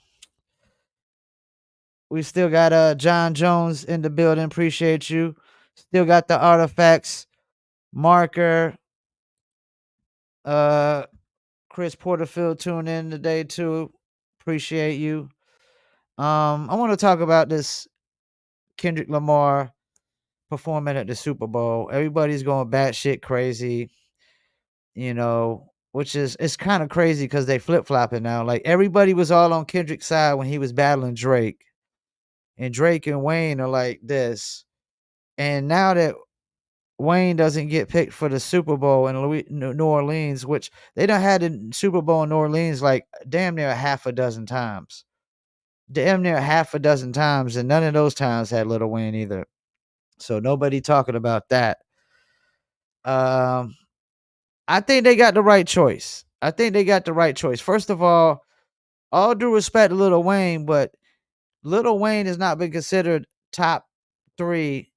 Speaker 1: we still got John Jones in the building. Appreciate you. Still got the Artifacts marker. Uh, Chris Porterfield tuned in today too. Appreciate you. I want to talk about this Kendrick Lamar performing at the Super Bowl. Everybody's going batshit crazy, which is it's kind of crazy because they flip flopping now. Like everybody was all on Kendrick's side when he was battling Drake, and Drake and Wayne are like this. And now that Wayne doesn't get picked for the Super Bowl in New Orleans, which they done had the Super Bowl in New Orleans like damn near a half a dozen times. Damn near half a dozen times, and none of those times had Little Wayne either. So nobody talking about that. Um, I think they got the right choice. I think they got the right choice. First of all due respect to Little Wayne, but Little Wayne has not been considered top 3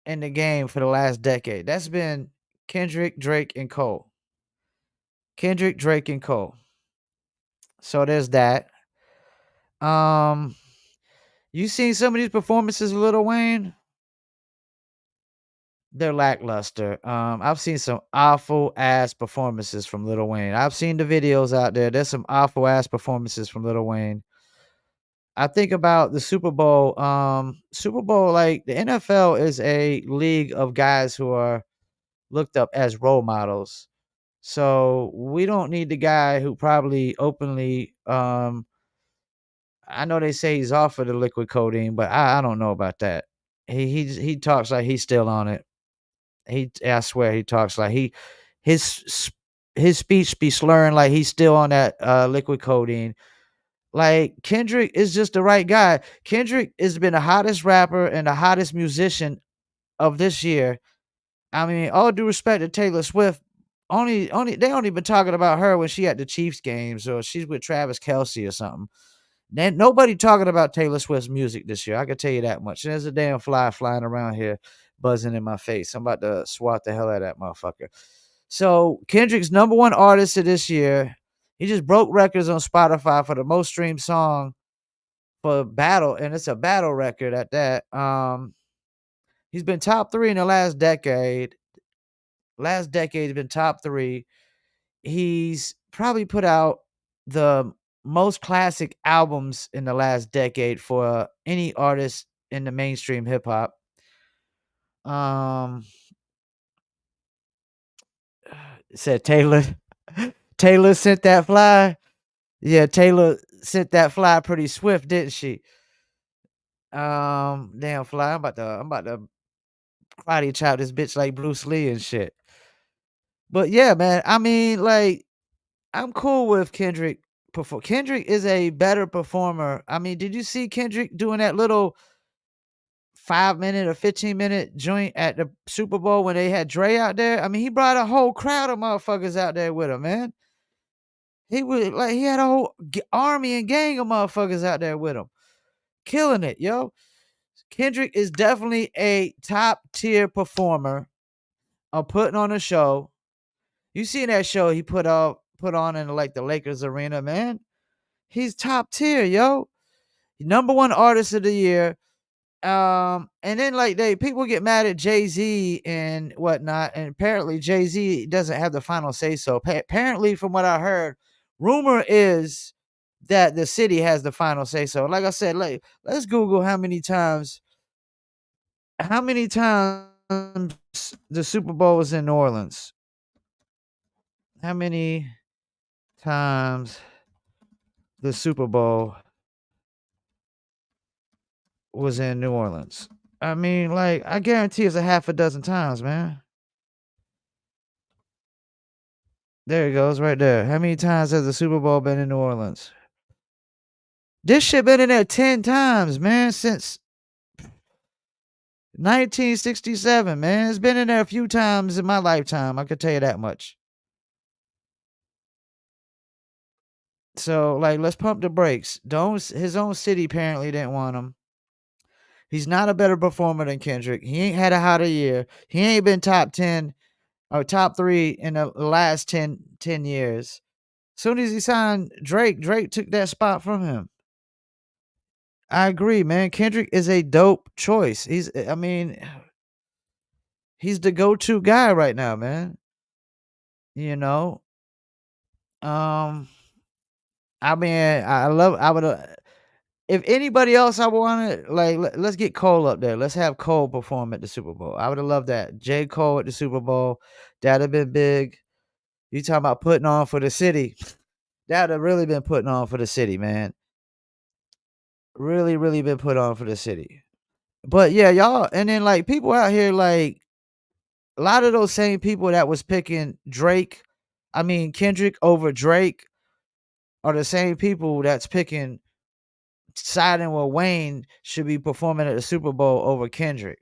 Speaker 1: in the game for the last decade. That's been Kendrick, Drake, and Cole. Kendrick, Drake, and Cole. So there's that. Um, you seen some of these performances of Little Wayne? They're lackluster. I've seen some awful ass performances from Little Wayne. I've seen the videos out there. There's some awful ass performances from Little Wayne. I think about the Super Bowl. Super Bowl, like the NFL is a league of guys who are looked up as role models. So we don't need the guy who probably openly I know they say he's off of the liquid codeine, but I don't know about that. He talks like he's still on it. I swear he talks like his his speech be slurring like he's still on that liquid codeine. Like Kendrick is just the right guy. Kendrick has been the hottest rapper and the hottest musician of this year. I mean, all due respect to Taylor Swift, only they only been talking about her when she at the Chiefs games or she's with Travis Kelsey or something. Then nobody talking about Taylor Swift's music this year. I can tell you that much. There's a damn fly flying around here, buzzing in my face. I'm about to swat the hell out of that motherfucker. So Kendrick's number one artist of this year. He just broke records on Spotify for the most streamed song for battle, and it's a battle record at that. He's been top three in the last decade. Last decade, he's been top three. He's probably put out the most classic albums in the last decade for any artist in the mainstream hip hop. Um, said Taylor. Taylor sent that fly. Yeah, Taylor sent that fly pretty swift, didn't she? Damn fly. I'm about to karate chop this bitch like Bruce Lee and shit. But yeah, man. I mean, like, I'm cool with Kendrick. Kendrick is a better performer. I mean, did you see Kendrick doing that little 5 minute or 15-minute joint at the Super Bowl when they had Dre out there? I mean, he brought a whole crowd of motherfuckers out there with him, man. He had a whole army and gang of motherfuckers out there with him, killing it, yo. Kendrick is definitely a top tier performer of putting on a show. You see that show he put on in like the Lakers arena, man. He's top tier, yo. Number one artist of the year. And then like people get mad at Jay-Z and whatnot, and apparently Jay-Z doesn't have the final say so. Apparently, from what I heard, rumor is that the city has the final say so. Like I said, like let's Google how many times the Super Bowl was in New Orleans. How many times the Super Bowl was in New Orleans? I mean, like, I guarantee it's a half a dozen times, man. There it goes, right there. How many times has the Super Bowl been in New Orleans? This shit been in there 10 times, man, since 1967, man. It's been in there a few times in my lifetime. I could tell you that much. So, like, let's pump the brakes. His own city apparently didn't want him. He's not a better performer than Kendrick. He ain't had a hotter year. He ain't been top 10 or top 3 in the last 10 years. Soon as he signed Drake, Drake took that spot from him. I agree, man. Kendrick is a dope choice. I mean, he's the go-to guy right now, man. You know, um, I mean, I would, if anybody else I wanted, like, let's get Cole up there. Let's have Cole perform at the Super Bowl. I would have loved that. J. Cole at the Super Bowl. That'd have been big. You talking about putting on for the city. That'd have really been putting on for the city, man. Really, really been put on for the city. But yeah, y'all, and then like people out here, like a lot of those same people that was picking Kendrick over Drake are the same people that's picking siding with Wayne should be performing at the Super Bowl over Kendrick.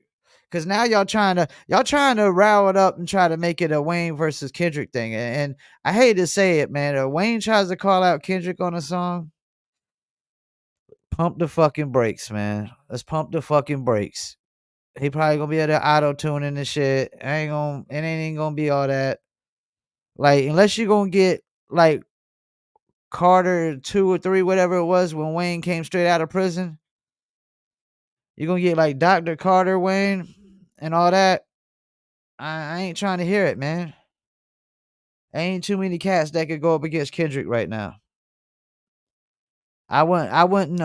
Speaker 1: Cause now y'all trying to rile it up and try to make it a Wayne versus Kendrick thing. And I hate to say it, man. Wayne tries to call out Kendrick on a song. Pump the fucking brakes, man. Let's pump the fucking brakes. He probably gonna be able to auto tuning and shit. It ain't gonna be all that. Like, unless you're gonna get like Carter 2 or 3, whatever it was, when Wayne came straight out of prison. You're gonna get like Dr. Carter Wayne and all that. I ain't trying to hear it, man. Ain't too many cats that could go up against Kendrick right now. I wouldn't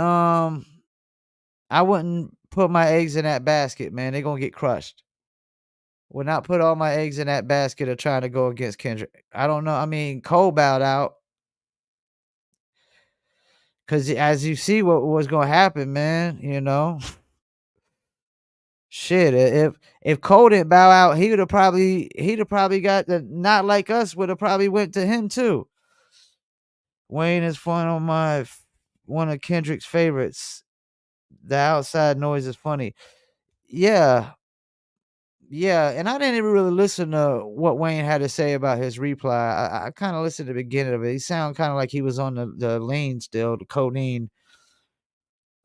Speaker 1: put my eggs in that basket, man. They're gonna get crushed. Would not put all my eggs in that basket of trying to go against Kendrick. I don't know. I mean, Cole bowed out because as you see what was gonna happen, man. Shit. If Cole didn't bow out, he'd have probably got the not like us would have probably went to him too. Wayne is fun on my one of Kendrick's favorites. The outside noise is funny. Yeah, yeah, and I didn't even really listen to what Wayne had to say about his reply. I kind of listened to the beginning of it. He sounded kind of like he was on the lean still, the codeine.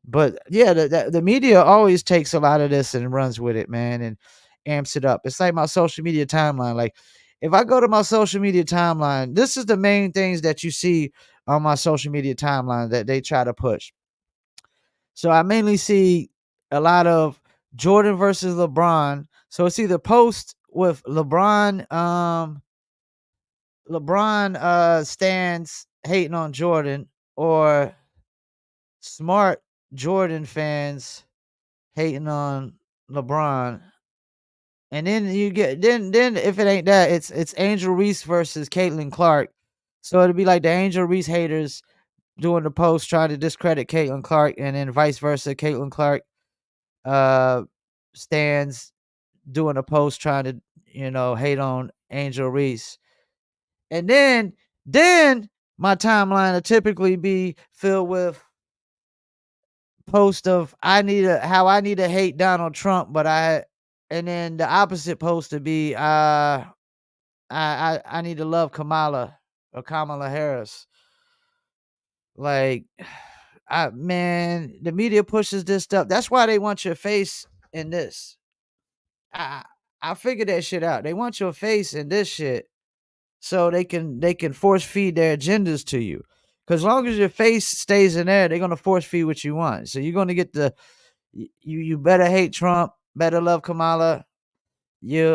Speaker 1: But yeah, the media always takes a lot of this and runs with it, man, and amps it up. It's like my social media timeline. Like, if I go to my social media timeline, this is the main things that you see on my social media timeline that they try to push. So I mainly see a lot of Jordan versus LeBron. So it's either post with LeBron stands hating on Jordan, or smart Jordan fans hating on LeBron. And then you get then if it ain't that, it's Angel Reese versus Caitlin Clark. So it'll be like the Angel Reese haters doing the post trying to discredit Caitlin Clark, and then vice versa. Caitlin Clark uh stands doing a post trying to, hate on Angel Reese. And then my timeline will typically be filled with post of how I need to hate Donald Trump, but and then the opposite post to be I need to love Kamala or Kamala Harris. Like, the media pushes this stuff. That's why they want your face in this. I I figured that shit out. They want your face in this shit so they can force feed their agendas to you. Cause as long as your face stays in there, they're gonna force feed what you want. So you're gonna get you better hate Trump, better love Kamala. You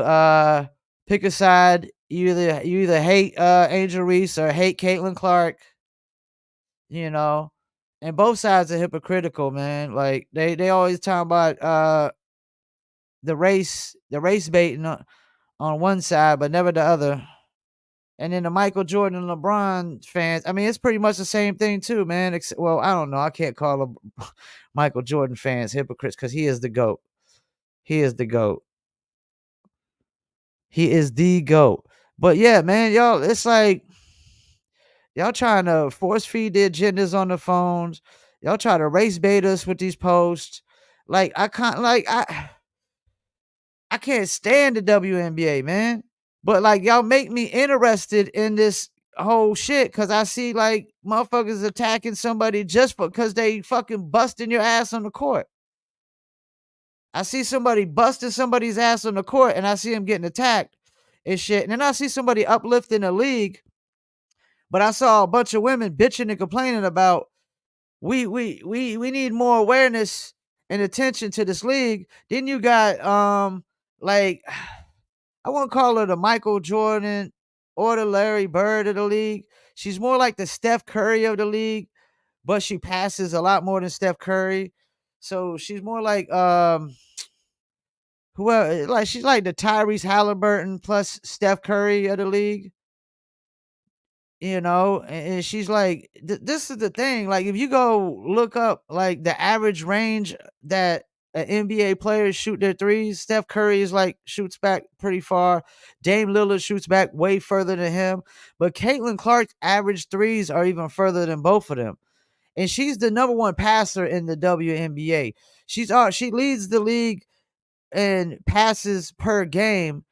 Speaker 1: pick a side. You either hate Angel Reese or hate Caitlin Clark, you know. And both sides are hypocritical, man. Like they always talk about the race baiting on one side, but never the other. And then the Michael Jordan and LeBron fans, I mean, it's pretty much the same thing too, man. Well, I don't know. I can't call them Michael Jordan fans hypocrites because he is the GOAT. He is the GOAT. He is the GOAT. But yeah, man, y'all, it's like y'all trying to force feed the agendas on the phones. Y'all try to race bait us with these posts. Like I can't stand the WNBA, man. But like y'all make me interested in this whole shit because I see like motherfuckers attacking somebody just because they fucking busting your ass on the court. I see somebody busting somebody's ass on the court and I see him getting attacked and shit. And then I see somebody uplifting the league, but I saw a bunch of women bitching and complaining about we need more awareness and attention to this league. Then you got like I won't call her the Michael Jordan or the Larry Bird of the league. She's more like the Steph Curry of the league, but she passes a lot more than Steph Curry. So she's more like whoever, like she's like the Tyrese Halliburton plus Steph Curry of the league. And she's like, this is the thing. Like, if you go look up like the average range that NBA players shoot their threes, Steph Curry is like shoots back pretty far. Dame Lillard shoots back way further than him. But Caitlin Clark's average threes are even further than both of them. And she's the number one passer in the WNBA. She leads the league in passes per game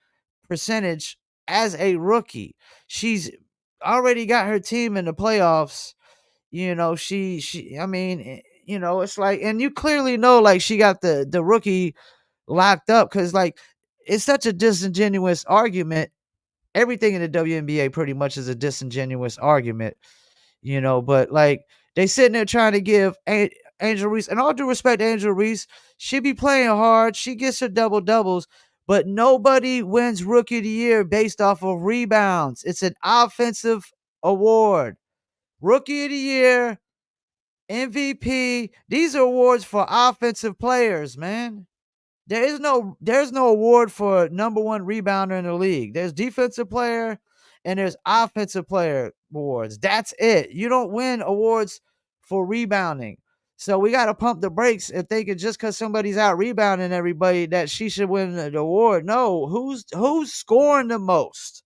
Speaker 1: percentage as a rookie. She's already got her team in the playoffs. She I mean, it's like, and you clearly know like she got the rookie locked up cuz like it's such a disingenuous argument. Everything in the WNBA pretty much is a disingenuous argument, but like they sitting there trying to give Angel Reese, and all due respect to Angel Reese, she be playing hard. She gets her double doubles, but nobody wins Rookie of the Year based off of rebounds. It's an offensive award. Rookie of the Year, MVP. These are awards for offensive players, man. There's no award for number one rebounder in the league. There's defensive player and there's offensive player awards. That's it. You don't win awards for rebounding. So we got to pump the brakes if thinking just because somebody's out rebounding everybody that she should win the award. No, who's scoring the most?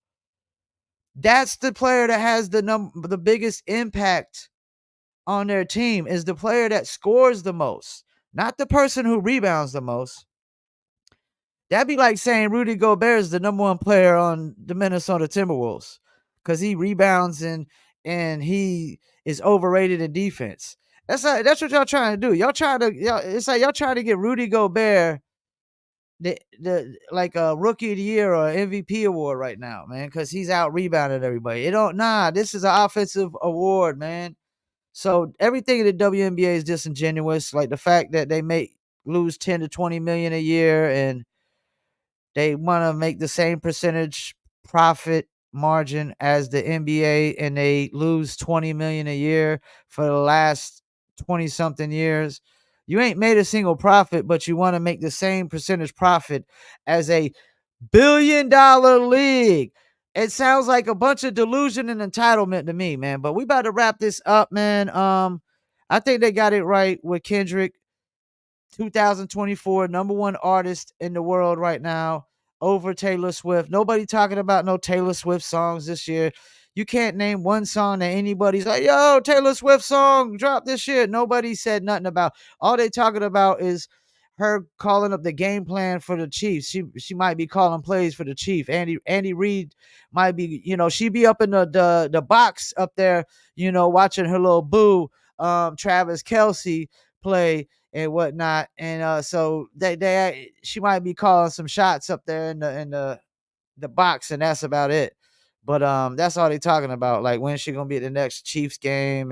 Speaker 1: That's the player that has the biggest impact on their team is the player that scores the most, not the person who rebounds the most. That'd be like saying Rudy Gobert is the number one player on the Minnesota Timberwolves because he rebounds and he is overrated in defense. That's what y'all trying to do. It's like y'all trying to get Rudy Gobert the like a rookie of the year or MVP award right now, man, because he's out rebounding everybody. It don't this is an offensive award, man. So everything in the WNBA is disingenuous. Like the fact that they lose 10 to 20 million a year and they want to make the same percentage profit margin as the NBA and they lose 20 million a year for the last 20 something years. You ain't made a single profit, but you want to make the same percentage profit as a $1 billion league. It sounds like a bunch of delusion and entitlement to me, man. But we about to wrap this up, man. I think they got it right with Kendrick. 2024 number one artist in the world right now over Taylor Swift. Nobody talking about no Taylor Swift songs this year. You can't name one song that anybody's like, yo, Taylor Swift song, drop this shit. Nobody said nothing about. All they talking about is her calling up the game plan for the Chiefs. She might be calling plays for the Chief. Andy Reid might be, she be up in the box up there, watching her little boo, Travis Kelsey play and whatnot. And so she might be calling some shots up there in the box, and that's about it. But that's all they talking about. Like when she gonna be at the next Chiefs game,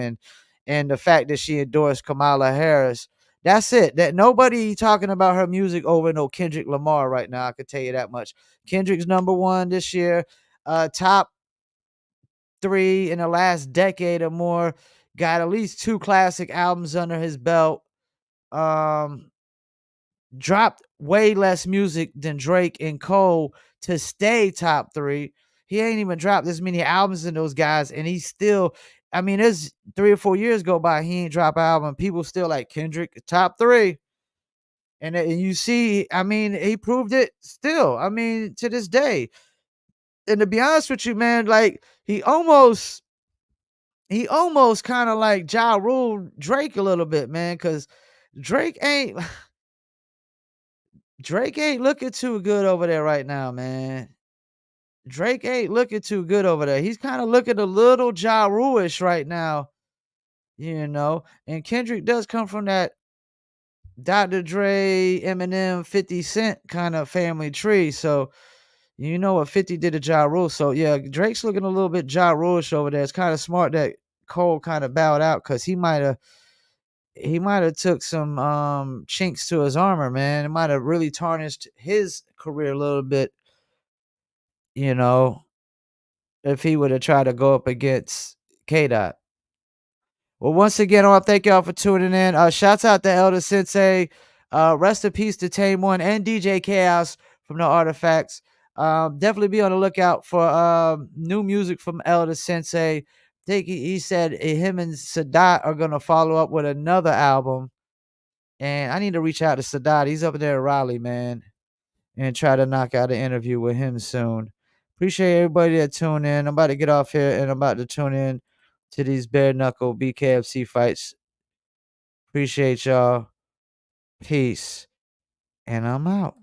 Speaker 1: and the fact that she endorsed Kamala Harris. That's it. That nobody talking about her music over no Kendrick Lamar right now. I could tell you that much. Kendrick's number one this year. Top three in the last decade or more. Got at least 2 classic albums under his belt. Um, dropped way less music than Drake and Cole to stay top 3. He ain't even dropped as many albums than those guys, and he's still. I mean, there's 3 or 4 years go by, he ain't drop an album. People still like Kendrick top 3, and you see, I mean, he proved it still. I mean, to this day. And to be honest with you, man, like he almost kind of like Ja Rule Drake a little bit, man, because Drake ain't Drake ain't looking too good over there right now, man. Drake ain't looking too good over there. He's kind of looking a little Ja Rule-ish right now, And Kendrick does come from that Dr. Dre, Eminem, 50 Cent kind of family tree. So you know what 50 did to Ja Rule. So yeah, Drake's looking a little bit Ja Rule-ish over there. It's kind of smart that Cole kind of bowed out because he might have took some chinks to his armor, man. It might have really tarnished his career a little bit, you know, if he would have tried to go up against K Dot. Well, once again, I want to thank y'all for tuning in. Shouts out to Elder Sensei. Rest in peace to Tame One and DJ Chaos from the Artifacts. Definitely be on the lookout for new music from Elder Sensei. I think he said him and Sadat are gonna follow up with another album. And I need to reach out to Sadat. He's up there in Raleigh, man, and try to knock out an interview with him soon. Appreciate everybody that tuned in. I'm about to get off here and I'm about to tune in to these bare knuckle BKFC fights. Appreciate y'all. Peace. And I'm out.